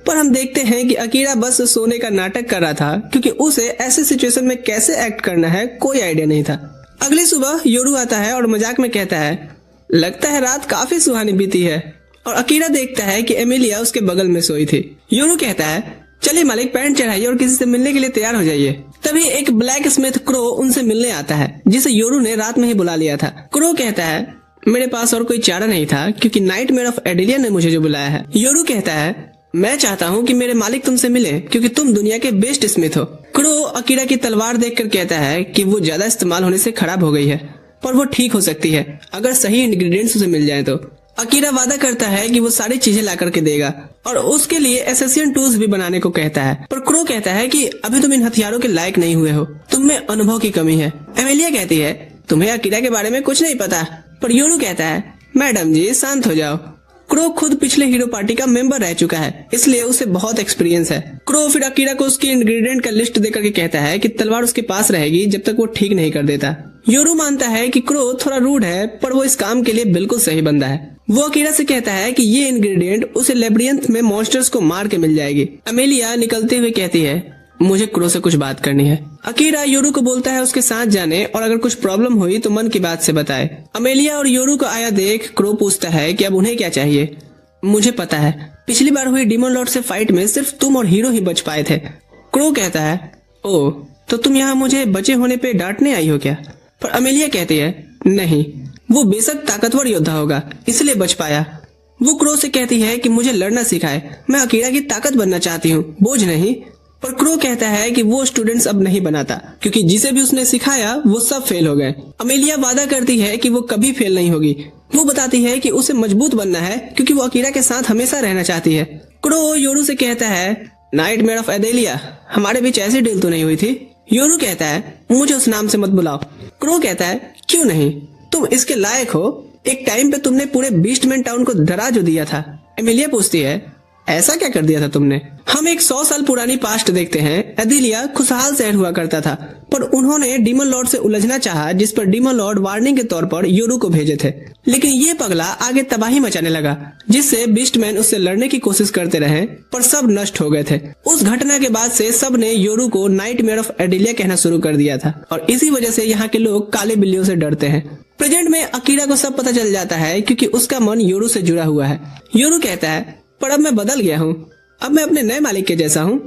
पर हम देखते हैं कि अकीरा बस सोने का नाटक कर रहा था, क्योंकि उसे ऐसे सिचुएशन में कैसे एक्ट करना है कोई आइडिया नहीं था। अगली सुबह योरू आता है और मजाक में कहता है, लगता है रात काफी सुहानी बीती है। और अकीरा देखता है कि एमिलिया उसके बगल में सोई थी। योरू कहता है, चलिए मालिक, पैंट चढ़ाइए और किसी से मिलने के लिए तैयार हो जाइए। तभी एक ब्लैक स्मिथ क्रो उनसे मिलने आता है, जिसे योरू ने रात में ही बुला लिया था। क्रो कहता है, मेरे पास और कोई चारा नहीं था क्योंकि नाइटमेयर ऑफ एडिलिया ने मुझे जो बुलाया है। योरू कहता है, मैं चाहता हूँ कि मेरे मालिक तुमसे मिले क्योंकि तुम दुनिया के बेस्ट स्मिथ हो। क्रो अकीरा की तलवार देखकर कहता है कि वो ज्यादा इस्तेमाल होने से खराब हो गई है, पर वो ठीक हो सकती है अगर सही इंग्रेडिएंट्स उसे मिल जाए तो। अकीरा वादा करता है कि वो सारी चीजें ला करके देगा और उसके लिए एसेसियन टूल्स भी बनाने को कहता है, पर क्रो कहता है कि अभी तुम इन हथियारों के लायक नहीं हुए हो, तुम में अनुभव की कमी है। एमेलिया कहती है तुम्हें अकीरा के बारे में कुछ नहीं पता, पर योरू कहता है मैडम जी शांत हो जाओ। क्रो खुद पिछले हीरो पार्टी का मेंबर रह चुका है, इसलिए उसे बहुत एक्सपीरियंस है। क्रो फिर अकीरा को उसके इंग्रेडिएंट का लिस्ट देकर के कहता है कि तलवार उसके पास रहेगी जब तक वो ठीक नहीं कर देता। योरू मानता है कि क्रो थोड़ा रूड है, पर वो इस काम के लिए बिल्कुल सही बंदा है। वो अकीरा से कहता है कि ये इंग्रेडिएंट उसे लेब्रियंथ में मॉन्स्टर्स को मार के मिल जाएगी। एमेलिया निकलते हुए कहती है मुझे क्रो से कुछ बात करनी है। अकीरा योरू को बोलता है उसके साथ जाने और अगर कुछ प्रॉब्लम हुई तो मन की बात से बताए। एमेलिया और योरू को आया देख क्रो पूछता है कि अब उन्हें क्या चाहिए। मुझे पता है पिछली बार हुई डीमन लॉर्ड से फाइट में सिर्फ तुम और हीरो ही बच पाए थे। क्रो कहता है ओह तो तुम यहाँ मुझे बचे होने पे डांटने आई हो क्या? पर एमेलिया कहती है नहीं, वो बेशक ताकतवर योद्धा होगा इसलिए बच पाया। वो क्रो से कहती है कि मुझे लड़ना सिखाए, मैं अकीरा की ताकत बनना चाहती हूँ, बोझ नहीं। पर क्रो कहता है कि वो स्टूडेंट्स अब नहीं बनाता क्योंकि जिसे भी उसने सिखाया वो सब फेल हो गए। एमेलिया वादा करती है कि वो कभी फेल नहीं होगी। वो बताती है कि उसे मजबूत बनना है क्योंकि वो अकीरा के साथ हमेशा रहना चाहती है। क्रो योरू से कहता है नाइटमेयर ऑफ एडेलिया, हमारे बीच ऐसी डील तो नहीं हुई थी। योरू कहता है मुझे उस नाम से मत बुलाओ। क्रो कहता है क्यों नहीं, तुम इसके लायक हो, एक टाइम पे तुमने पूरे बीस्टमैन टाउन को डरा जो दिया था। एमेलिया पूछती है ऐसा क्या कर दिया था तुमने? हम एक 100 साल पुरानी पास्ट देखते हैं। एडेलिया खुशहाल शहर हुआ करता था, पर उन्होंने डीमन लॉर्ड से उलझना चाहा, जिस पर डीमन लॉर्ड वार्निंग के तौर पर योरू को भेजे थे। लेकिन ये पगला आगे तबाही मचाने लगा, जिससे बीस्टमैन उससे लड़ने की कोशिश करते रहे, पर सब नष्ट हो गए थे। उस घटना के बाद से सब ने योरू को नाइटमेयर ऑफ एडेलिया कहना शुरू कर दिया था और इसी वजह से यहाँ के लोग काले बिल्लियों से डरते हैं। प्रेजेंट में अकीरा को सब पता चल जाता है क्योंकि उसका मन योरू से जुड़ा हुआ है। योरू कहता है पर अब मैं बदल गया हूँ, अब मैं अपने नए मालिक के जैसा हूँ।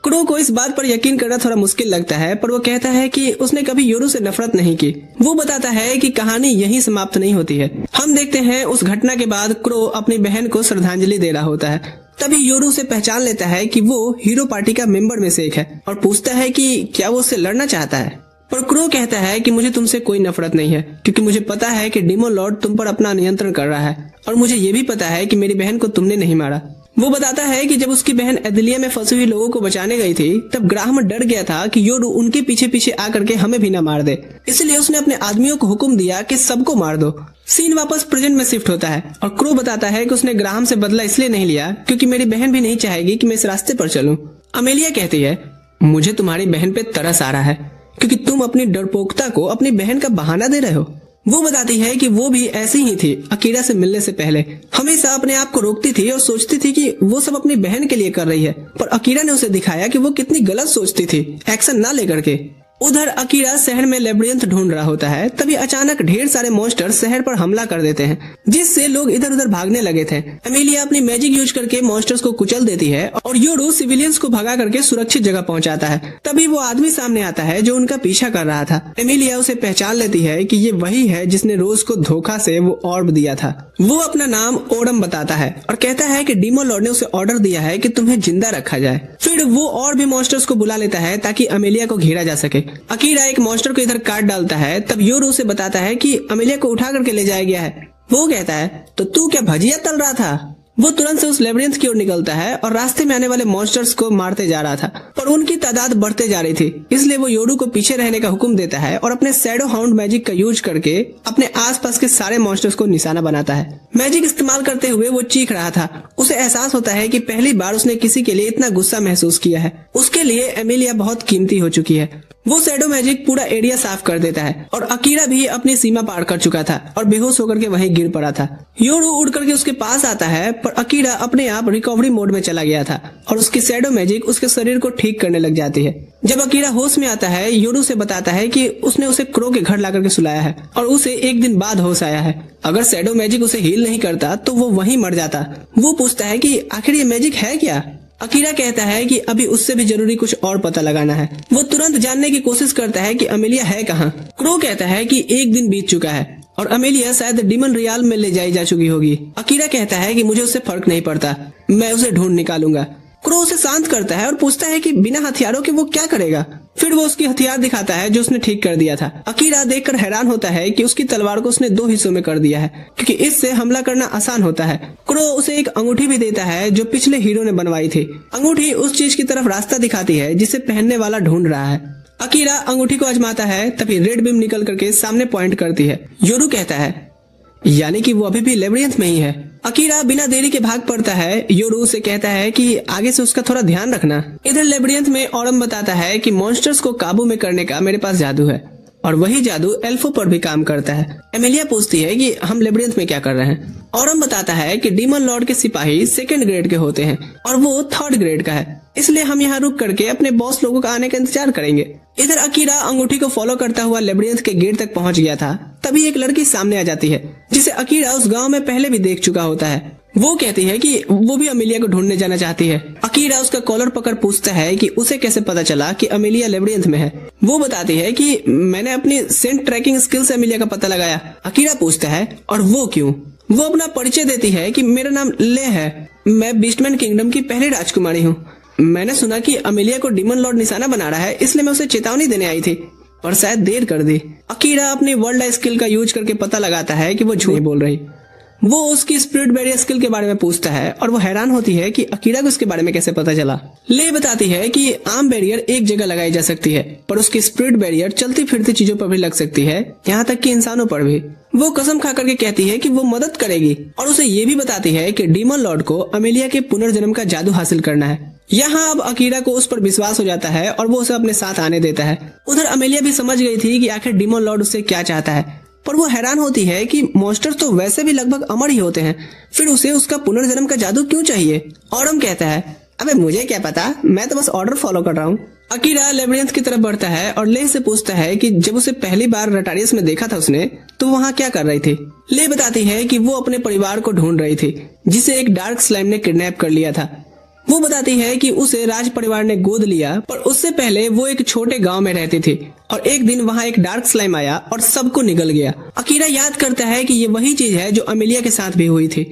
क्रो को इस बात पर यकीन करना थोड़ा मुश्किल लगता है, पर वो कहता है कि उसने कभी योरू से नफरत नहीं की। वो बताता है कि कहानी यहीं समाप्त नहीं होती है। हम देखते हैं उस घटना के बाद क्रो अपनी बहन को श्रद्धांजलि दे रहा होता है। तभी योरू से पहचान लेता है कि वो हीरो पार्टी का मेंबर में से एक है और पूछता है कि क्या वो उससे लड़ना चाहता है। पर क्रो कहता है कि मुझे तुमसे कोई नफरत नहीं है क्योंकि मुझे पता है कि डीमन लॉर्ड तुम पर अपना नियंत्रण कर रहा है और मुझे ये भी पता है कि मेरी बहन को तुमने नहीं मारा। वो बताता है कि जब उसकी बहन एडेलिया में फंसी हुई लोगों को बचाने गई थी तब ग्राहम डर गया था कि योरू उनके पीछे पीछे आकर के हमें भी न मार दे, इसलिए उसने अपने आदमियों को हुक्म दिया कि सबको मार दो। सीन वापस प्रेजेंट में शिफ्ट होता है और क्रो बताता है कि उसने ग्राहम से बदला इसलिए नहीं लिया क्योंकि मेरी बहन भी नहीं चाहेगी कि मैं इस रास्ते पर चलूं। एमेलिया कहती है मुझे तुम्हारी बहन पे तरस आ रहा है क्योंकि तुम अपनी डरपोकता को अपनी बहन का बहाना दे रहे हो। वो बताती है कि वो भी ऐसी ही थी अकीरा से मिलने से पहले, हमेशा अपने आप को रोकती थी और सोचती थी कि वो सब अपनी बहन के लिए कर रही है, पर अकीरा ने उसे दिखाया कि वो कितनी गलत सोचती थी एक्शन ना लेकर के। उधर अकीरा शहर में लेब्रियंथ ढूंढ रहा होता है, तभी अचानक ढेर सारे मॉन्स्टर शहर पर हमला कर देते हैं जिससे लोग इधर उधर भागने लगे थे। एमेलिया अपनी मैजिक यूज करके मॉन्स्टर्स को कुचल देती है और योरू सिविलियंस को भगा करके सुरक्षित जगह पहुंचाता है। तभी वो आदमी सामने आता है जो उनका पीछा कर रहा था। एमेलिया उसे पहचान लेती है कि ये वही है जिसने रोज को धोखा से वो ऑर्ब दिया था। वो अपना नाम ओडम बताता है और कहता है कि डीमन लॉर्ड ने उसे ऑर्डर दिया है कि तुम्हें जिंदा रखा जाए। फिर वो और भी मॉन्स्टर्स को बुला लेता है ताकि एमेलिया को घेरा जा सके। अकीरा एक मॉन्स्टर को इधर काट डालता है, तब योरू उसे बताता है कि एमेलिया को उठा करके ले जाया गया है। वो कहता है तो तू क्या भजिया तल रहा था? वो तुरंत से उस लेब्रियंथ की ओर निकलता है और रास्ते में आने वाले मॉन्स्टर्स को मारते जा रहा था, पर उनकी तादाद बढ़ते जा रही थी, इसलिए वो योरू को पीछे रहने का हुक्म देता है और अपने शैडो हाउंड मैजिक का यूज करके अपने आसपास के सारे मॉन्स्टर्स को निशाना बनाता है। मैजिक इस्तेमाल करते हुए वो चीख रहा था। उसे एहसास होता है कि पहली बार उसने किसी के लिए इतना गुस्सा महसूस किया है। उसके लिए एमेलिया बहुत कीमती हो चुकी है। वो शैडो मैजिक पूरा एरिया साफ कर देता है और अकीरा भी अपनी सीमा पार कर चुका था और बेहोश होकर के वहीं गिर पड़ा था। योरू उड़ करके उसके पास आता है, पर अकीरा अपने आप रिकवरी मोड में चला गया था और उसकी शैडो मैजिक उसके शरीर को ठीक करने लग जाती है। जब अकीरा होश में आता है, योरू से बताता है कि उसने उसे क्रो के घर ला करके सुलाया है और उसे एक दिन बाद होश आया है। अगर शैडो मैजिक उसे हील नहीं करता तो वो वहीं मर जाता। वो पूछता है कि आखिर ये मैजिक है क्या? अकीरा कहता है कि अभी उससे भी जरूरी कुछ और पता लगाना है। वो तुरंत जानने की कोशिश करता है कि एमेलिया है कहाँ। क्रो कहता है कि एक दिन बीत चुका है और एमेलिया शायद डीमन रियाल में ले जाई जा चुकी होगी। अकीरा कहता है कि मुझे उससे फर्क नहीं पड़ता, मैं उसे ढूंढ निकालूंगा। क्रो उसे शांत करता है और पूछता है कि बिना हथियारों के वो क्या करेगा। फिर वो उसकी हथियार दिखाता है जो उसने ठीक कर दिया था। अकीरा देखकर हैरान होता है कि उसकी तलवार को उसने 2 हिस्सों में कर दिया है क्योंकि इससे हमला करना आसान होता है। कुरो उसे एक अंगूठी भी देता है जो पिछले हीरो ने बनवाई थी। अंगूठी उस चीज की तरफ रास्ता दिखाती है जिसे पहनने वाला ढूंढ रहा है। अकीरा अंगूठी को आजमाता है, तभी रेड बीम निकल करके सामने पॉइंट करती है। योरू कहता है यानी कि वो अभी भी लेबिरिंथ में ही है। अकीरा बिना देरी के भाग पड़ता है। योरू उसे कहता है कि आगे से उसका थोड़ा ध्यान रखना। इधर लेबिरिंथ में ऑरम बताता है कि मॉन्स्टर्स को काबू में करने का मेरे पास जादू है और वही जादू एल्फो पर भी काम करता है। एमिलिया पूछती है कि हम लेबिरिंथ में क्या कर रहे हैं। ऑरम बताता है कि डीमन लॉर्ड के सिपाही 2nd ग्रेड के होते हैं और वो 3rd ग्रेड का है, इसलिए हम यहाँ रुक करके अपने बॉस लोगों का आने का इंतजार करेंगे। इधर अकीरा अंगूठी को फॉलो करता हुआ लेबिरिंथ के गेट तक पहुँच गया था। तभी एक लड़की सामने आ जाती है जिसे अकीरा उस गांव में पहले भी देख चुका होता है। वो कहती है कि वो भी अमेलिया को ढूंढने जाना चाहती है। अकीरा उसका कॉलर पकड़ पूछता है कि उसे कैसे पता चला कि अमेलिया लेबिरिंथ में है। वो बताती है कि मैंने अपनी सेंट ट्रैकिंग स्किल से अमेलिया का पता लगाया। अकीरा पूछता है और वो क्यों? वो अपना परिचय देती है कि मेरा नाम ले है, मैं बीस्टमैन किंगडम की पहली राजकुमारी हूँ। मैंने सुना कि अमेलिया को डीमन लॉर्ड निशाना बना रहा है, इसलिए मैं उसे चेतावनी देने आई थी, पर शायद देर कर दी। अकीरा अपनी वर्ल्ड स्किल का यूज करके पता लगाता है कि वो झूठ नहीं बोल रही। वो उसकी स्पिरिट बैरियर स्किल के बारे में पूछता है और वो हैरान होती है कि अकीरा को इसके बारे में कैसे पता चला। ले बताती है कि आर्म बैरियर एक जगह लगाई जा सकती है, पर उसकी स्पिरिट बैरियर चलती फिरती चीजों पर भी लग सकती है, यहाँ तक कि इंसानों पर भी। वो कसम खा करके कहती है कि वो मदद करेगी और उसे ये भी बताती है कि डीमन लॉर्ड को अमेलिया के पुनर्जन्म का जादू हासिल करना है। यहाँ अब अकीरा को उस पर विश्वास हो जाता है और वो उसे अपने साथ आने देता है। उधर अमेलिया भी समझ गई थी कि आखिर डीमन लॉर्ड उससे क्या चाहता है, पर वो हैरान होती है कि मॉन्स्टर तो वैसे भी लगभग अमर ही होते हैं, फिर उसे उसका पुनर्जन्म का जादू क्यों चाहिए। ऑरम कहता है अबे मुझे क्या पता, मैं तो बस ऑर्डर फॉलो कर रहा हूँ। अकीरा लेबिरिंथ की तरफ बढ़ता है और ले से पूछता है कि जब उसे पहली बार रटारियस में देखा था उसने, तो वहाँ क्या कर रही थी। ले बताती है कि वो अपने परिवार को ढूंढ रही थी जिसे एक डार्क स्लाइम ने किडनैप कर लिया था। वो बताती है कि उसे राज परिवार ने गोद लिया, पर उससे पहले वो एक छोटे गांव में रहती थी और एक दिन वहाँ एक डार्क स्लाइम आया और सबको निगल गया। अकीरा याद करता है कि ये वही चीज है जो अमेलिया के साथ भी हुई थी।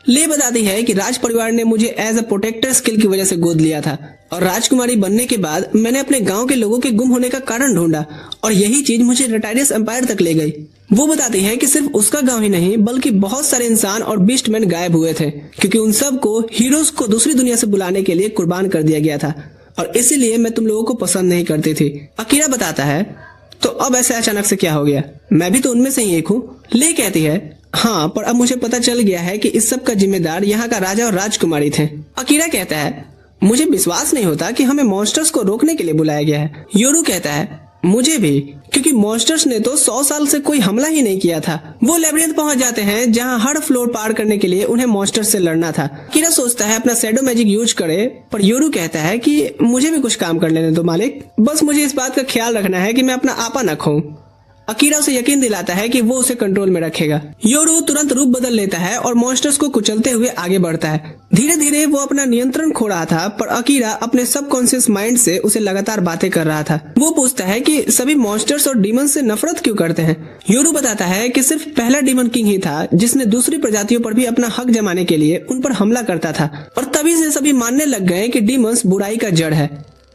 ले बताती है कि राज परिवार ने मुझे एज अ प्रोटेक्टर स्किल की वजह से गोद लिया था और राजकुमारी बनने के बाद मैंने अपने गांव के लोगों के गुम होने का कारण ढूंढा और यही चीज मुझे रटारियस एम्पायर तक ले गई। वो बताती है कि सिर्फ उसका गांव ही नहीं बल्कि बहुत सारे इंसान और बीस्टमैन गायब हुए थे क्योंकि उन सब को हीरोज को दूसरी दुनिया से बुलाने के लिए कुर्बान कर दिया गया था और इसीलिए मैं तुम लोगों को पसंद नहीं करती थी। अकीरा बताता है तो अब ऐसे अचानक से क्या हो गया, मैं भी तो उनमें से ही एक हूँ। ले कहती है हाँ, पर अब मुझे पता चल गया है कि इस सब का जिम्मेदार यहाँ का राजा और राजकुमारी थे। अकीरा कहता है मुझे विश्वास नहीं होता कि हमें मॉन्स्टर्स को रोकने के लिए बुलाया गया है। योरू कहता है मुझे भी, क्योंकि मॉन्स्टर्स ने तो 100 साल से कोई हमला ही नहीं किया था। वो लेबिरिंथ पहुंच जाते हैं जहां हर फ्लोर पार करने के लिए उन्हें मॉन्स्टर्स से लड़ना था। अकीरा सोचता है अपना शैडो मैजिक यूज करे, पर योरू कहता है कि मुझे भी कुछ काम कर लेने दो मालिक, बस मुझे इस बात का ख्याल रखना है कि मैं अपना आपा न खोऊं। अकीरा उसे यकीन दिलाता है कि वो उसे कंट्रोल में रखेगा। योरू तुरंत रूप बदल लेता है और मॉन्स्टर्स को कुचलते हुए आगे बढ़ता है। धीरे धीरे वो अपना नियंत्रण खो रहा था, पर अकीरा अपने सबकॉन्शियस माइंड से उसे लगातार बातें कर रहा था। वो पूछता है कि सभी मॉन्स्टर्स और डीमन से नफरत क्यों करते हैं। योरू बताता है कि सिर्फ पहला डीमन किंग ही था जिसने दूसरी प्रजातियों पर भी अपना हक जमाने के लिए उन पर हमला करता था और तभी से सभी मानने लग गए कि डीमंस बुराई का जड़ है।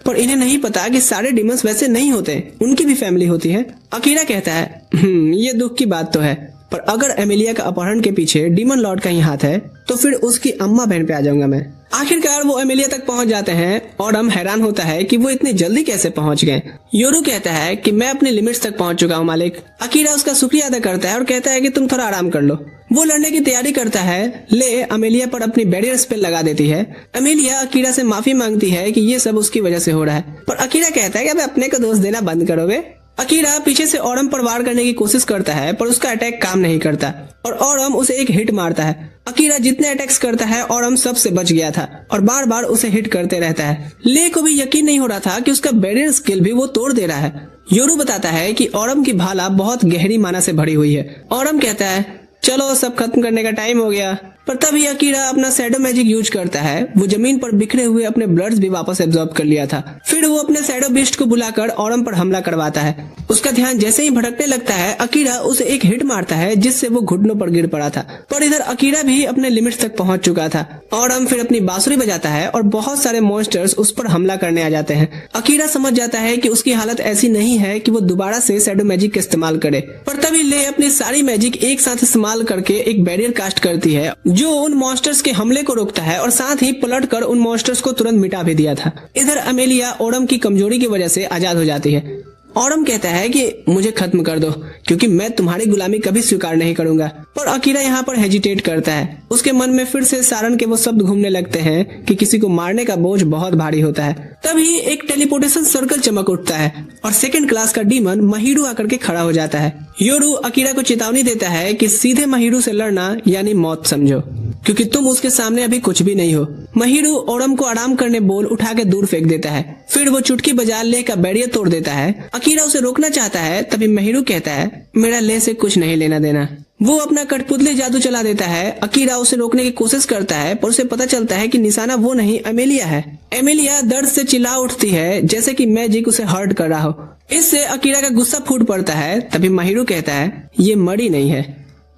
पर इन्हें नहीं पता कि सारे डीमंस वैसे नहीं होते, उनकी भी फैमिली होती है। अकीरा कहता है ये दुख की बात तो है, पर अगर एमिलिया का अपहरण के पीछे डीमन लॉर्ड का ही हाथ है तो फिर उसकी अम्मा बहन पे आ जाऊंगा मैं। आखिरकार वो एमिलिया तक पहुंच जाते हैं और हम हैरान होता है कि वो इतनी जल्दी कैसे पहुंच गए। योरू कहता है कि मैं अपने लिमिट्स तक पहुंच चुका हूँ मालिक। अकीरा उसका शुक्रिया अदा करता है और कहता है कि तुम थोड़ा आराम कर लो। वो लड़ने की तैयारी करता है। ले अमेलिया पर अपनी बैरियर स्पेल लगा देती है। अमेलिया अकीरा से माफी मांगती है कि ये सब उसकी वजह से हो रहा है, पर अकीरा कहता है कि अब अपने को दोष देना बंद करोगे। अकीरा पीछे से ऑरम पर वार करने की कोशिश करता है, पर उसका अटैक काम नहीं करता और ऑरम उसे एक हिट मारता है। अकीरा जितने अटैक्स करता है ऑरम सबसे बच गया था और बार बार उसे हिट करते रहता है। ले को भी यकीन नहीं हो रहा था कि उसका बैरियर स्किल भी वो तोड़ दे रहा है। योरू बताता है कि ऑरम की भाला बहुत गहरी माना से भरी हुई है। ऑरम कहता है चलो सब खत्म करने का टाइम हो गया। पर तभी अकीरा अपना शैडो मैजिक यूज करता है। वो जमीन पर बिखरे हुए अपने ब्लड्स भी वापस एब्जॉर्ब कर लिया था। फिर वो अपने शैडो बीस्ट को बुलाकर ऑरम पर हमला करवाता है। उसका ध्यान जैसे ही भटकने लगता है, अकीरा उसे एक हिट मारता है जिससे वो घुटनों पर गिर पड़ा था। पर इधर अकीरा भी अपने लिमिट्स तक पहुंच चुका था। ऑरम फिर अपनी बांसुरी बजाता है और बहुत सारे मॉन्स्टर्स उस पर हमला करने आ जाते हैं। अकीरा समझ जाता है कि उसकी हालत ऐसी नहीं है कि वो दोबारा से शैडो मैजिक का इस्तेमाल करे। पर तभी ले अपनी सारी मैजिक एक साथ इस्तेमाल करके एक बैरियर कास्ट करती है जो उन मॉन्स्टर्स के हमले को रोकता है और साथ ही पलट कर उन मॉन्स्टर्स को तुरंत मिटा भी दिया था। इधर अमेलिया ऑरम की कमजोरी की वजह से आजाद हो जाती है। ऑरम कहता है कि मुझे खत्म कर दो क्योंकि मैं तुम्हारी गुलामी कभी स्वीकार नहीं करूंगा। पर अकीरा यहाँ पर हेजिटेट करता है। उसके मन में फिर से सारन के वो शब्द घूमने लगते हैं कि किसी को मारने का बोझ बहुत भारी होता है। तभी एक टेलीपोर्टेशन सर्कल चमक उठता है और सेकंड क्लास का डीमन महीरू आकर के खड़ा हो जाता है। योरू अकीरा को चेतावनी देता है कि सीधे महीरू से लड़ना यानी मौत समझो, क्योंकि तुम उसके सामने अभी कुछ भी नहीं हो। महीरू ओरम को आराम करने बोल उठा के दूर फेंक देता है। फिर वो चुटकी बजा ले का बैरियर तोड़ देता है। अकीरा उसे रोकना चाहता है, तभी महीरू कहता है मेरा ले से कुछ नहीं लेना देना। वो अपना कठपुतली जादू चला देता है। अकीरा उसे रोकने की कोशिश करता है पर उसे पता चलता है कि निशाना वो नहीं अमेलिया है। अमेलिया दर्द से चिल्ला उठती है जैसे कि मैजिक उसे हर्ट कर रहा हो। इससे अकीरा का गुस्सा फूट पड़ता है। तभी महीरू कहता है ये मरी नहीं है,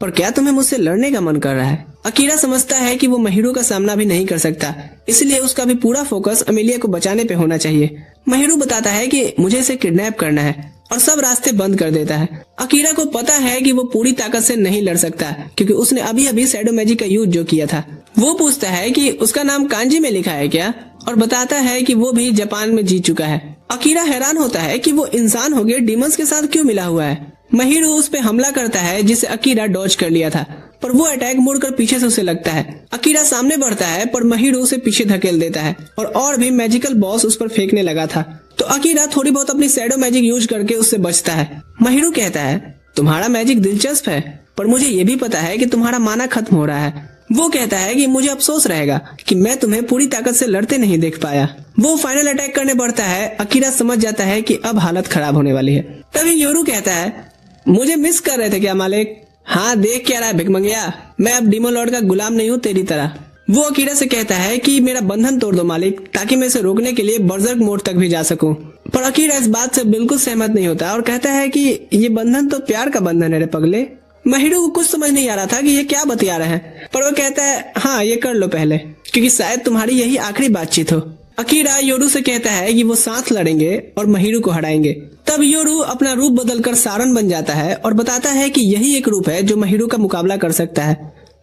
पर क्या तुम्हें मुझसे लड़ने का मन कर रहा है? अकीरा समझता है कि वो महीरू का सामना भी नहीं कर सकता, इसलिए उसका भी पूरा फोकस अमेलिया को बचाने पे होना चाहिए। महीरू बताता है कि मुझे इसे किडनैप करना है और सब रास्ते बंद कर देता है। अकीरा को पता है कि वो पूरी ताकत से नहीं लड़ सकता क्योंकि उसने अभी अभी शैडो मैजिक का यूज जो किया था। वो पूछता है कि उसका नाम कांजी में लिखा है क्या, और बताता है कि वो भी जापान में जीत चुका है। अकीरा हैरान होता है कि वो इंसान हो गए डीमंस के साथ क्यों मिला हुआ है। महीरू उस पे हमला करता है जिसे अकीरा डॉज कर लिया था, पर वो अटैक मुड़कर पीछे से उसे लगता है। अकीरा सामने बढ़ता है पर महीरू उसे पीछे धकेल देता है और भी मैजिकल बॉस उस पर फेंकने लगा था। तो अकीरा थोड़ी बहुत अपनी शैडो मैजिक यूज करके उससे बचता है। महीरू कहता है तुम्हारा मैजिक दिलचस्प है, पर मुझे ये भी पता है कि तुम्हारा माना खत्म हो रहा है। वो कहता है कि मुझे अफसोस रहेगा कि मैं तुम्हें पूरी ताकत से लड़ते नहीं देख पाया। वो फाइनल अटैक करने बढ़ता है। अकीरा समझ जाता है कि अब हालत खराब होने वाली है। तभी योरू कहता है मुझे मिस कर रहे थे क्या मालिक? हाँ, देख क्या रहा है भिखमंगिया, मैं अब डीमन लॉर्ड का गुलाम नहीं हूँ तेरी तरह। वो अकीरा से कहता है कि मेरा बंधन तोड़ दो मालिक, ताकि मैं इसे रोकने के लिए बर्जर्क मोड तक भी जा सकूं। पर अकीरा इस बात से बिल्कुल सहमत नहीं होता और कहता है कि ये बंधन तो प्यार का बंधन है रे पगले। महीरू को कुछ समझ नहीं आ रहा था कि ये क्या बतिया रहे हैं, पर वो कहता है हाँ ये कर लो पहले, क्योंकि शायद तुम्हारी यही आखिरी बातचीत हो। अकीरा योरू से कहता है कि वो साथ लड़ेंगे और महीरू को हराएंगे। तब योरू अपना रूप बदलकर सारन बन जाता है और बताता है कि यही एक रूप है जो महीरू का मुकाबला कर सकता है।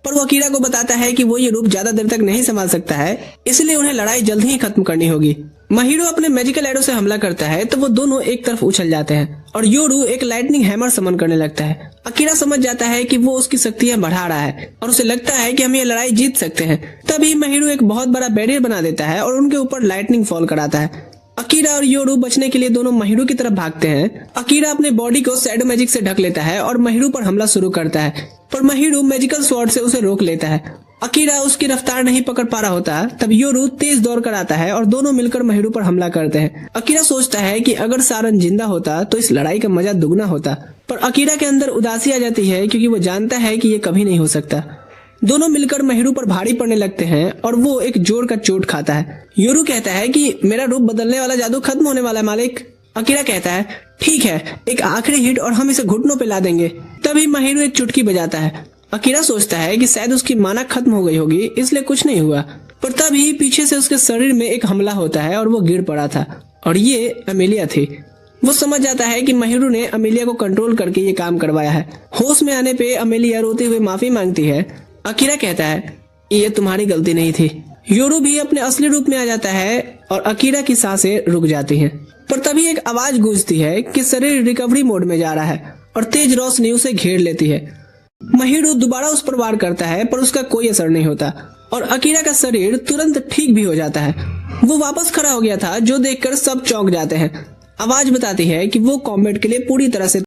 पर वो अकीरा को बताता है कि वो ये रूप ज्यादा देर तक नहीं संभाल सकता है, इसलिए उन्हें लड़ाई जल्द ही खत्म करनी होगी। महीरू अपने मैजिकल एरो से हमला करता है तो वो दोनों एक तरफ उछल जाते हैं और योरू एक लाइटनिंग हैमर समन करने लगता है। अकीरा समझ जाता है कि वो उसकी शक्तियां बढ़ा रहा है और उसे लगता है कि हम ये लड़ाई जीत सकते हैं। तभी महीरू एक बहुत बड़ा बैरियर बना देता है और उनके ऊपर लाइटनिंग फॉल कराता है। अकीरा और योरू बचने के लिए दोनों महीरू की तरफ भागते हैं। अकीरा अपने बॉडी को शैडो मैजिक से ढक लेता है और महीरू पर हमला शुरू करता है, पर महीरू मैजिकल स्वॉर्ड से उसे रोक लेता है। अकीरा उसकी रफ्तार नहीं पकड़ पा रहा होता, तब योरू तेज दौड़ कर आता है और दोनों मिलकर महीरू पर हमला करते हैं। अकीरा सोचता है कि अगर सारन जिंदा होता तो इस लड़ाई का मजा दुगना होता, पर अकीरा के अंदर उदासी आ जाती है क्योंकि वो जानता है कि ये कभी नहीं हो सकता। दोनों मिलकर महीरू पर भारी पड़ने लगते हैं और वो एक जोर का चोट खाता है। योरू कहता है कि मेरा रूप बदलने वाला जादू खत्म होने वाला है मालिक। अकीरा कहता है ठीक है, एक आखिरी हिट और हम इसे घुटनों पे ला देंगे। तभी महीरू एक चुटकी बजाता है। अकीरा सोचता है कि शायद उसकी माना खत्म हो गई होगी, इसलिए कुछ नहीं हुआ, पर तभी पीछे से उसके शरीर में एक हमला होता है और वो गिर पड़ा था और ये अमेलिया थी। वो समझ जाता है कि महीरू ने अमेलिया को कंट्रोल करके ये काम करवाया है। होश में आने पे अमेलिया रोते हुए माफी मांगती है। अकीरा कहता है ये तुम्हारी गलती नहीं थी। योरू भी अपने असली रूप में आ जाता है और अकीरा की सांसें रुक जाती हैं। पर तभी एक आवाज गूंजती है कि शरीर रिकवरी मोड में जा रहा है और तेज रोशनी उसे घेर लेती है। महीरू दोबारा उस पर वार करता है पर उसका कोई असर नहीं होता और अकीरा का शरीर तुरंत ठीक भी हो जाता है। वो वापस खड़ा हो गया था, जो देखकर सब चौंक जाते हैं। आवाज बताती है कि वो कॉम्बैट के लिए पूरी तरह से